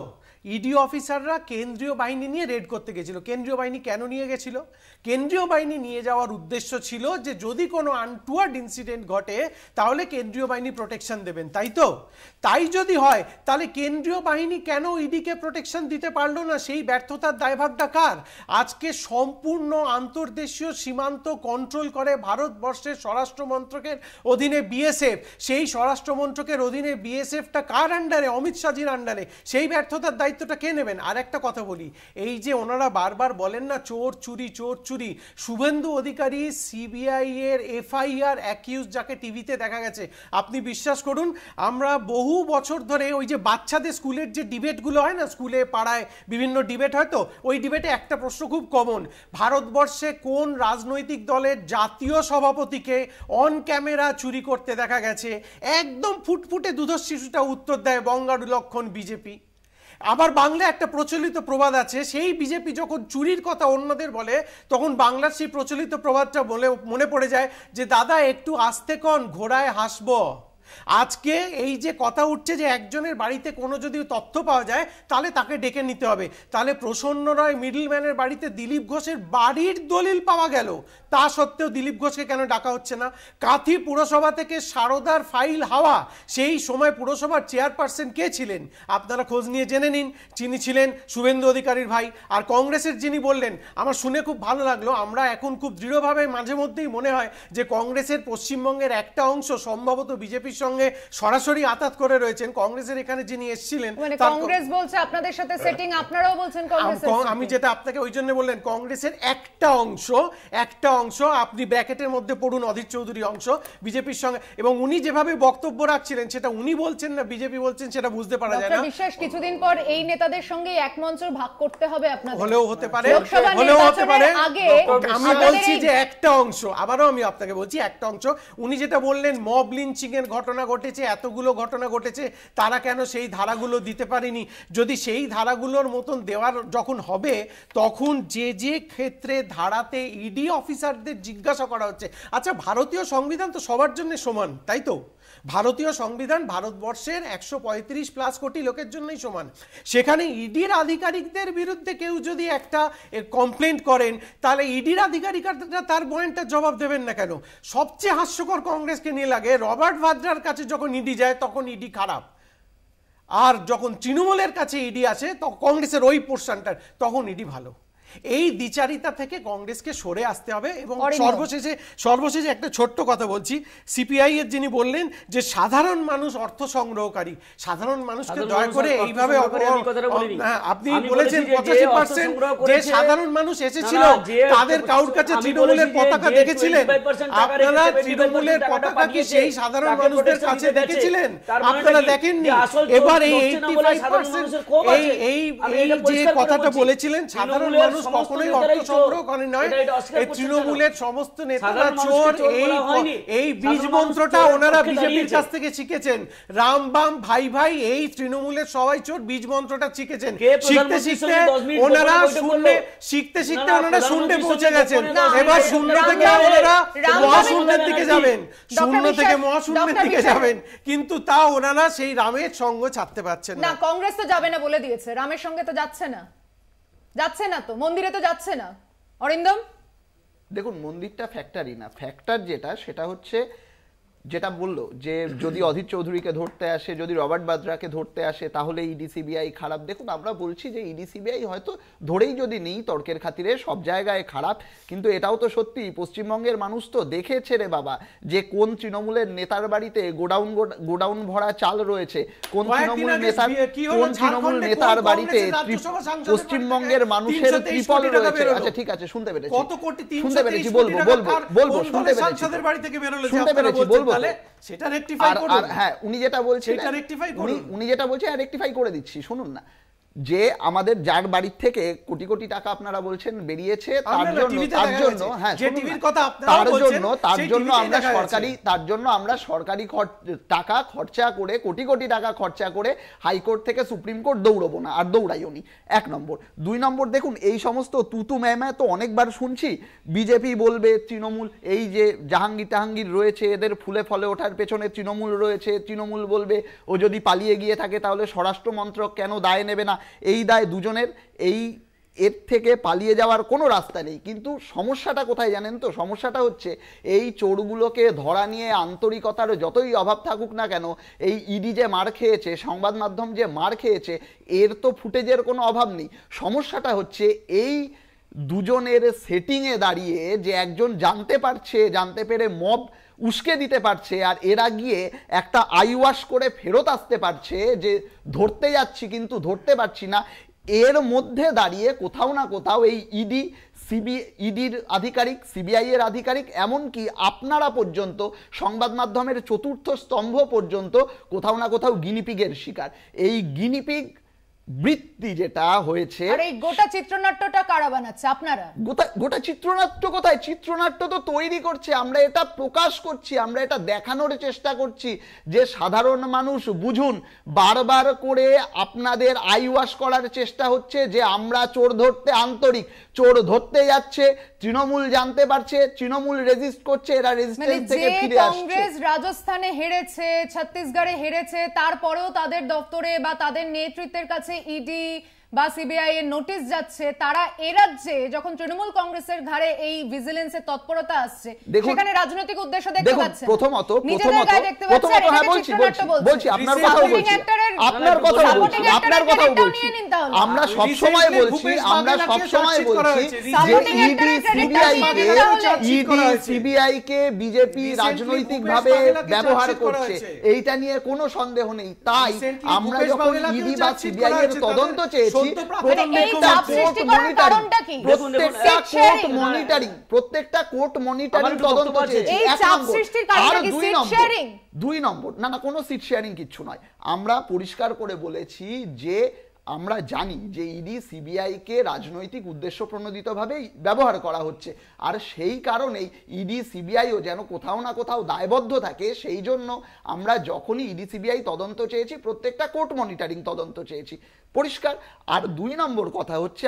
ইডি অফিসাররা কেন্দ্রীয় বাহিনী নিয়ে রেড করতে গেছিল। কেন্দ্রীয় বাহিনী কেন নিয়ে গেছিল? কেন্দ্রীয় বাহিনী নিয়ে যাওয়ার উদ্দেশ্য ছিল যে যদি কোনো আনটুয়ার্ড ইনসিডেন্ট ঘটে তাহলে কেন্দ্রীয় বাহিনী প্রোটেকশন দেবেন, তাই তো? তাই যদি হয় তাহলে কেন্দ্রীয় বাহিনী কেন ইডিকে প্রোটেকশন দিতে পারলো না? সেই ব্যর্থতার দায়ভাগটা কার? আজকে সম্পূর্ণ আন্তর্দেশীয় সীমান্ত কন্ট্রোল করে ভারতবর্ষের স্বরাষ্ট্র মন্ত্রকের অধীনে বিএসএফ। সেই স্বরাষ্ট্র মন্ত্রকের অধীনে বিএসএফটা কার আন্ডারে? অমিত শাহজির আন্ডারে। সেই ব্যর্থতার দায়িত্বটা কে নেবেন? আর একটা কথা বলি, এই যে ওনারা বারবার বলেন না চোর চুরি চোর চুরি, শুভেন্দু অধিকারী সিবিআই এর এফআইআর অ্যাকিউজ যাকে টিভিতে দেখা গেছে, আপনি বিশ্বাস করুন আমরা বহু বছর ধরে ওই যে বাচ্চাদের স্কুলের যে ডিবেটগুলো হয় না, স্কুলে পাড়ায় বিভিন্ন ডিবেট হয়, তো ওই ডিবেটে একটা প্রশ্ন খুব কমন, ভারতবর্ষে কোন রাজনৈতিক দলের জাতীয় সভাপতিকে অন ক্যামেরা চুরি করতে দেখা গেছে? একদম ফুটফুটে দুধর শিশুটা উত্তর দেয় বঙ্গারু লক্ষণ বিজেপি। আবার বাংলায় একটা প্রচলিত প্রবাদ আছে, সেই বিজেপি যখন চুরির কথা অন্যদের বলে তখন বাংলার সেই প্রচলিত প্রবাদটা বলে মনে পড়ে যায় যে দাদা একটু আস্তে কন, ঘোড়ায় হাসবো। আজকে এই যে কথা উঠছে যে একজনের বাড়িতে কোনো যদি তথ্য পাওয়া যায় তাহলে তাকে ডেকে নিতে হবে, তাহলে প্রসন্ন রায় মিডলম্যানের বাড়িতে দিলীপ ঘোষের বাড়ির দলিল পাওয়া গেল, তা সত্ত্বেও দিলীপ ঘোষকে কেন ডাকা হচ্ছে না? কাঁথি পুরসভা থেকে সারদার ফাইল হাওয়া, সেই সময় পুরসভার চেয়ারপারসন কে ছিলেন আপনারা খোঁজ নিয়ে জেনে নিন, যিনি ছিলেন শুভেন্দু অধিকারীর ভাই। আর কংগ্রেসের যিনি বললেন, আমার শুনে খুব ভালো লাগলো, আমরা এখন খুব দৃঢ়ভাবে মাঝে মধ্যেই মনে হয় যে কংগ্রেসের পশ্চিমবঙ্গের একটা অংশ সম্ভবত বিজেপির সঙ্গে সরাসরি আতাত করে রয়েছেন। কংগ্রেসের এখানে যিনি এসেছিলেন, কংগ্রেস বলছে আপনাদের সাথে সেটিং, আপনারাও বলছেন কংগ্রেস। আমি যেটা আপনাকে ওই জন্য বললেন কংগ্রেসের একটা অংশ আপনি ব্র্যাকেটের মধ্যে পড়ুন অধীর চৌধুরী অংশ বিজেপির সঙ্গে, এবং উনি যেভাবে বক্তব্য রাখছিলেন সেটা উনি বলছেন না বিজেপি বলছেন সেটা বুঝতে পারা যায় না। বিশ্বাস কিছুদিন পর এই নেতাদের সঙ্গে এক মঞ্চ ভাগ করতে হবে আপনাদের, হলেও হতে পারে। আমি বলছি যে একটা অংশ, আবারও আমি আপনাকে বলছি একটা অংশ। উনি যেটা বললেন মব লিঞ্চিং এর ঘটনা ঘটেছে, এতগুলো ঘটনা ঘটেছে, তারা কেন সেই ধারাগুলো দিতে পারেনি? যদি সেই ধারাগুলোর মতন দেওয়ার যখন হবে তখন যে যে ক্ষেত্রে ধারাতে ইডি অফিসারদের জিজ্ঞাসা করা হচ্ছে, আচ্ছা ভারতীয় সংবিধান তো সবার জন্য সমান, তাই তো? ভারতীয় সংবিধান ভারতবর্ষের 135+ কোটি লোকের জন্যই সমান। সেখানে ইডির আধিকারিকদের বিরুদ্ধে কেউ যদি একটা কমপ্লেন করেন তাহলে ইডির আধিকারিকরা তার পয়েন্টের জবাব দেবেন না কেন? সবচেয়ে হাস্যকর কংগ্রেসকে নিয়ে লাগে, রবার্ট ভাদ্রার কাছে যখন ইডি যায় তখন ইডি খারাপ, আর যখন তৃণমূলের কাছে ইডি আসে তখন কংগ্রেসের ওই পোর্শনটার তখন ইডি ভালো। এই দ্বিচারিতা থেকে কংগ্রেসকে সরে আসতে হবে। এবং সর্বশেষে একটা ছোট্ট কথা বলছি, সিপিআই এর যিনি বললেন যে সাধারণ মানুষ অর্থ সংগ্রহকারী, সাধারণ মানুষকে দয়া করে এইভাবে আপনি বলেছেন 85% যে সাধারণ মানুষ এসেছিল তাদের কারোর কাছে তৃণমূলের পতাকা দেখেছিলেন? আপনারা তৃণমূলের পতাকা কি সেই সাধারণ মানুষদের কাছে দেখেছিলেন? আপনারা দেখেননি। এবার এই 85% এই যে কথাটা বলেছিলেন সাধারণ মানুষ মানুষ কখনোই অর্থ সংগ্রহ করে নয়। এই তৃণমূলের সমস্ত নেতারা চোর, এই বীজ মন্ত্রটা ওনারা বিজেপির কাছ থেকে শিখেছেন। রাম বাম ভাই ভাই, এই তৃণমূলের সবাই চোর বীজ মন্ত্রটা শিখেছেন। শিখতে শিখতে ওনারা শূন্যে পৌঁছে গেছেন। এবার শূন্য থেকে ওনারা মহাশূন্যের দিকে যাবেন, শূন্য থেকে মহাশূন্যের দিকে যাবেন, কিন্তু তা ওনারা সেই রামের সঙ্গ ছাড়তে পারছেন না। কংগ্রেস তো যাবে না বলে দিয়েছে, রামের সঙ্গে তো যাচ্ছে না তো, মন্দিরে তো যাচ্ছে না। অরিন্দম, দেখুন মন্দিরটা ফ্যাক্টরি না, ফ্যাক্টর সেটা হচ্ছে যেটা বললো যে যদি অধীর চৌধুরীকে ধরতে আসে, যদি রবার্ট বাদ্রাকে ধরতে আসে, তাহলে ইডি সিবিআই খারাপ। দেখুন আমরা বলছি যে ইডি সিবিআই হয়তো ধরেই যদি নেই তর্কের খাতিরে সব জায়গায় খারাপ, কিন্তু এটাও তো সত্যি পশ্চিমবঙ্গের মানুষ তো দেখেছে রে বাবা যে কোন তৃণমূলের নেতার বাড়িতে গোডাউন ভরা চাল রয়েছে, কোন তৃণমূল নেতার বাড়িতে পশ্চিমবঙ্গের মানুষের ত্রিপল রয়েছে। আচ্ছা ঠিক আছে, শুনতে পেরেছি বলবো শুনতে পেরেছি বলবো। সেটা রেকটিফাই করুন। আর হ্যাঁ, উনি যেটা বলছেন রেকটিফাই করে দিচ্ছি, শুনুন না, যে আমাদের যার বাড়ির থেকে কোটি কোটি টাকা আপনারা বলছেন বেরিয়েছে, তার জন্য আমরা সরকারি টাকা খরচা করে, কোটি কোটি টাকা খরচা করে হাইকোর্ট থেকে সুপ্রিম কোর্ট দৌড়বো না, আর দৌড়াইও নি। 1 নম্বর। 2 নম্বর, দেখুন এই সমস্ত তুতু ম্যামা তো অনেকবার শুনছি, বিজেপি বলবে তৃণমূল, এই যে জাহাঙ্গীর রয়েছে এদের ফুলে ফলে ওঠার পেছনে তৃণমূল রয়েছে, তৃণমূল বলবে ও যদি পালিয়ে গিয়ে থাকে তাহলে স্বরাষ্ট্র মন্ত্রক কেন দায় নেবে না। এই দায় দুজনের, এর থেকে পালিয়ে যাওয়ার কোনো রাস্তা নেই। কিন্তু সমস্যাটা কোথায় জানেন তো? সমস্যাটা হচ্ছে এই চোরগুলোকে ধরা নিয়ে আন্তরিকতার যতই অভাব থাকুক না কেন, এই ইডি যে মার খেয়েছে, সংবাদ মাধ্যম যে মার খেয়েছে, এর তো ফুটেজের কোনো অভাব নেই। সমস্যাটা হচ্ছে এই দুজনের সেটিংয়ে দাঁড়িয়ে যে একজন জানতে পেরে মব উস্কে দিতে পারছে, আর এরা গিয়ে একটা আইওয়াশ করে ফেরত আসতে পারছে যে ধরতে যাচ্ছি কিন্তু ধরতে পারছি না। এর মধ্যে দাঁড়িয়ে কোথাও না কোথাও এই ইডির আধিকারিক, সিবিআই এর আধিকারিক, এমনকি আপনারা পর্যন্ত সংবাদ মাধ্যমের চতুর্থ স্তম্ভ পর্যন্ত কোথাও না কোথাও গিনিপিগের শিকার। এই গিনিপিগ বৃত্তি যেটা হয়েছে, আর এই গোটা চিত্রনাট্যটা কারা বানাচ্ছে? আপনারা। গোটা চিত্রনাট্য কোথায়? চিত্রনাট্য তো তৈরি করছে, আমরা এটা প্রকাশ করছি, আমরা এটা দেখানোর চেষ্টা করছি যে সাধারণ মানুষ বুঝুন। বারবার করে আপনাদের আইওয়াশ করার চেষ্টা হচ্ছে যে আমরা চোর ধরতে আন্তরিক, চোর ধরতে যাচ্ছে, তৃণমূল জানতে পারছে, তৃণমূল রেজিস্ট করছে, এরা রেজিস্ট্যান্স থেকে ফিরে আসছে। কংগ্রেস রাজস্থানে হেরেছে, ছত্তিশগড়ে হেরেছে, তারপরেও তাদের দপ্তরে বা তাদের নেতৃত্বের কাছে ইডি বা সিবিআই এর নোটিশ যাচ্ছে, তারা এ রাজ্যে যখন তৃণমূল কংগ্রেসের ঘাড়ে এই ভিজিলেন্সের তৎপরতা আসছে, সেখানে রাজনৈতিক উদ্দেশ্য দেখতে পাচ্ছেন। প্রথমত বলছি আপনার কথা বলছি, আমরা সব সময় বলছি যে সিবিআই কে বিজেপি রাজনৈতিক ভাবে ব্যবহার করছে, এইটা নিয়ে কোনো সন্দেহ নেই। তাই আমরা যখন ইডি বা সিবিআই এর তদন্ত চেয়েছি, প্রত্যেকটা কোর্ট মনিটরিং তদন্ত চেয়েছি। 2 নম্বর, না কোনো সিট শেয়ারিং কিচ্ছু নয়। আমরা পরিষ্কার করে বলেছি যে আমরা জানি যে ইডি সিবিআই কে রাজনৈতিক উদ্দেশ্য প্রণোদিতভাবে ব্যবহার করা হচ্ছে, আর সেই কারণেই ইডি সিবিআইও যেন কোথাও না কোথাও দায়বদ্ধ থাকে। সেই জন্য আমরা যখনই ইডি সিবিআই তদন্ত চেয়েছি, প্রত্যেকটা কোর্ট মনিটরিং তদন্ত চেয়েছি, পরিষ্কার। আর 2 নম্বর কথা হচ্ছে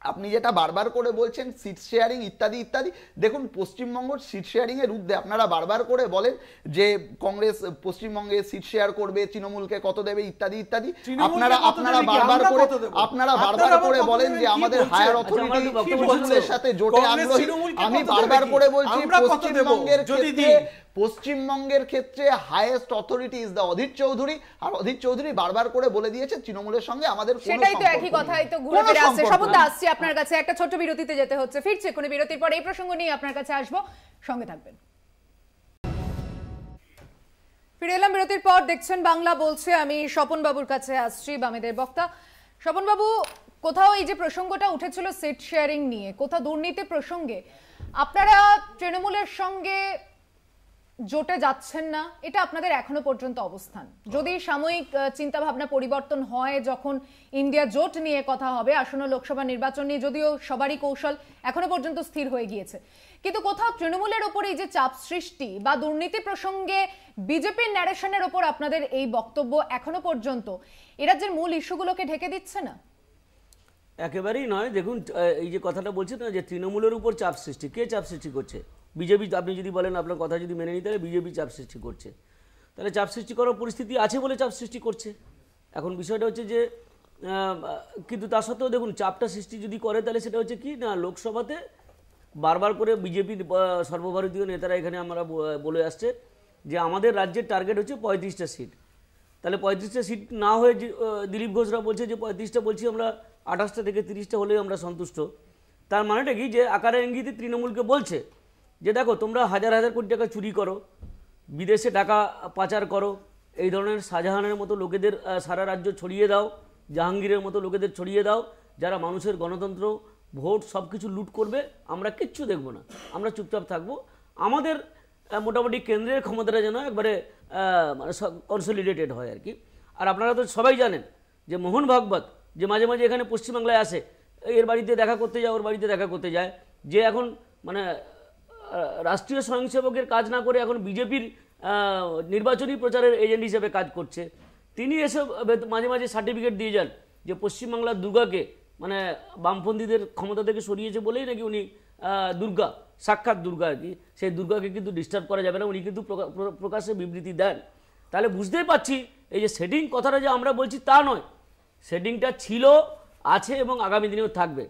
আপনি যেটা বারবার করে বলছেন সিট শেয়ারিং ইত্যাদি ইত্যাদি, দেখুন পশ্চিমবঙ্গ সিট শেয়ারিং এর ঊর্ধ্বে। আপনারা বারবার করে বলেন যে কংগ্রেস পশ্চিমবঙ্গে সিট শেয়ার করবে, তৃণমূলকে কত দেবে ইত্যাদি ইত্যাদি। আপনারা বারবার করে বলেন যে আমাদের হায়ার অথরিটি তৃণমূলের সাথে জোটে আগ্রহী। আমি বারবার করে বলছি পশ্চিমবঙ্গের ক্ষেত্রে highest authority is the Adhir Chowdhury, আর অধীর চৌধুরী বারবার করে বলে দিয়েছে তৃণমূলের সঙ্গে আমাদের কোনো সম্পর্ক নেই। সেটাই তো একই কথাই তো ঘুরে ফিরে আসছে। স্বপনদা, আসছি আপনার কাছে, একটা ছোট বিরতিতে যেতে হচ্ছে, ফিরছে কোনো বিরতির পর এই প্রসঙ্গ নিয়ে আপনার কাছে আসবো, সঙ্গে থাকবেন। ফিরে এলাম বিরতির পর, দেখছেন বাংলা বলছে, আমি স্বপন বাবুর কাছে আসছি, বামেদের বক্তা। স্বপন বাবু, কোথাও এই যে প্রসঙ্গটা উঠেছিল সিট শেয়ারিং নিয়ে, কোথাও দুর্নীতি প্রসঙ্গে, আপনারা তৃণমূলের সঙ্গে জোটে যাচ্ছেন না, এটা আপনাদের এখনো পর্যন্ত অবস্থান। যদি সাময়িক চিন্তা ভাবনা পরিবর্তন হয়, যখন ইন্ডিয়া জোট নিয়ে কথা হবে, আসন্ন লোকসভা নির্বাচন নিয়ে যদিও সবারই কৌশল এখনো পর্যন্ত স্থির হয়ে গিয়েছে, কিন্তু কোথাও তৃণমূলের ওপরে এই যে চাপ সৃষ্টি বা দুর্নীতি প্রসঙ্গে বিজেপির ন্যারেশনের ওপর আপনাদের এই বক্তব্য এখনো পর্যন্ত এ রাজ্যের মূল ইস্যুগুলোকে ঢেকে দিচ্ছে না? একেবারেই নয়। দেখুন, এই যে কথাটা বলছেন না যে তৃণমূলের উপর চাপ সৃষ্টি, কে চাপ সৃষ্টি করছে? বিজেপি। আপনি যদি বলেন, আপনার কথা যদি মেনে নিতে, তাহলে বিজেপি চাপ সৃষ্টি করছে। তাহলে চাপ সৃষ্টি করার পরিস্থিতি আছে বলে চাপ সৃষ্টি করছে। এখন বিষয়টা হচ্ছে যে কিন্তু তা সত্ত্বেও দেখুন, চাপটা সৃষ্টি যদি করে তাহলে সেটা হচ্ছে কি না, লোকসভাতে বারবার করে বিজেপির সর্বভারতীয় নেতারা এখানে আমরা বলে আসছে যে আমাদের রাজ্যের টার্গেট হচ্ছে 35টা সিট। তাহলে 35টা সিট না হয়ে দিলীপ ঘোষরা বলছে যে 35টা, বলছি আমরা 28টা থেকে 30টা হলেই আমরা সন্তুষ্ট। তার মানেটা কি, যে আকারে ইঙ্গিতে তৃণমূলকে বলছে যে দেখো, তোমরা হাজার হাজার কোটি টাকা চুরি করো, বিদেশে টাকা পাচার করো, এই ধরনের শাহজাহানের মতো লোকেদের সারা রাজ্য ছড়িয়ে দাও, জাহাঙ্গীরের মতো লোকেদের ছড়িয়ে দাও, যারা মানুষের গণতন্ত্র, ভোট সব কিছু লুট করবে। আমরা কিচ্ছু দেখব না, আমরা চুপচাপ থাকবো। আমাদের মোটামুটি কেন্দ্রের ক্ষমতাটা যেন একবারে মানে কনসলিডেটেড হয় আর কি। আর আপনারা তো সবাই জানেন যে মোহন ভাগবত যে মাঝে মাঝে এখানে পশ্চিমবাংলায় আসে, এর বাড়িতে দেখা করতে যায়, ওর বাড়িতে দেখা করতে যায়, যে এখন মানে রাষ্ট্রীয় স্বয়ংসেবকের কাজ না করে এখন বিজেপির নির্বাচনী প্রচারের এজেন্ট হিসেবে কাজ করছে, তিনি এসে মাঝে মাঝে সার্টিফিকেট দিয়ে যান যে পশ্চিমবাংলার দুর্গাকে মানে বামপন্থীদের ক্ষমতা থেকে সরিয়েছে বলেই নাকি উনি দুর্গা, সাক্ষাৎ দুর্গা আর কি, সেই দুর্গাকে কিন্তু ডিস্টার্ব করা যাবে না, উনি কিন্তু প্রকাশ্যে বিবৃতি দেন। তাহলে বুঝতেই পারছি এই যে সেটিং কথাটা যে আমরা বলছি তা নয়, সেটিংটা ছিল, আছে এবং আগামী দিনেও থাকবে।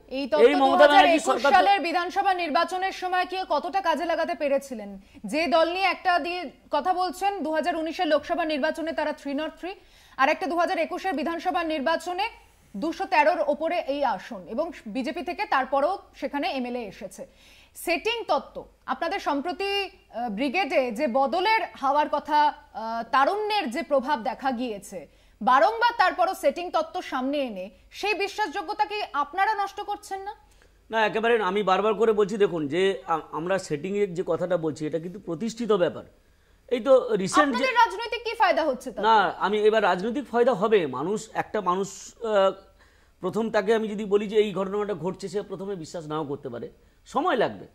এই মমতা ব্যানার্জি সালের বিধানসভা নির্বাচনের সময় কি কতটা কাজে লাগাতে পেরেছিলেন? যে দল নিয়ে একটা দিয়ে কথা বলছেন 2019-এর লোকসভা নির্বাচনে তারা 303, আর একটা 2021-এর বিধানসভা নির্বাচনে 213-র ওপরে এই আসন, এবং বিজেপি থেকে তারপরও সেখানে এমএলএ এসেছে। সেটিং তত্ত্ব আপনাদের সম্প্রতি ব্রিগেডে যে বদলের হাওয়ার কথা, তারুণ্যের যে প্রভাব দেখা গিয়েছে বারংবার, তারপরও সেটিং তত্ত্ব সামনে এনে সেই বিশ্বাসযোগ্যতা কি আপনারা নষ্ট করছেন না? না, একেবারে আমি বারবার করে বলছি, দেখুন যে আমরা সেটিং এর যে কথাটা বলছি এটা কিন্তু প্রতিষ্ঠিত ব্যাপার। এই তো রিসেন্ট যে রাজনৈতিক কি ফায়দা হচ্ছে না, আমি এবার রাজনৈতিক ফায়দা হবে। একটা মানুষ প্রথম তাকে আমি যদি বলি যে এই ঘটনাটা ঘটছে, সে প্রথমে বিশ্বাস নাও করতে পারে, সময় লাগবে।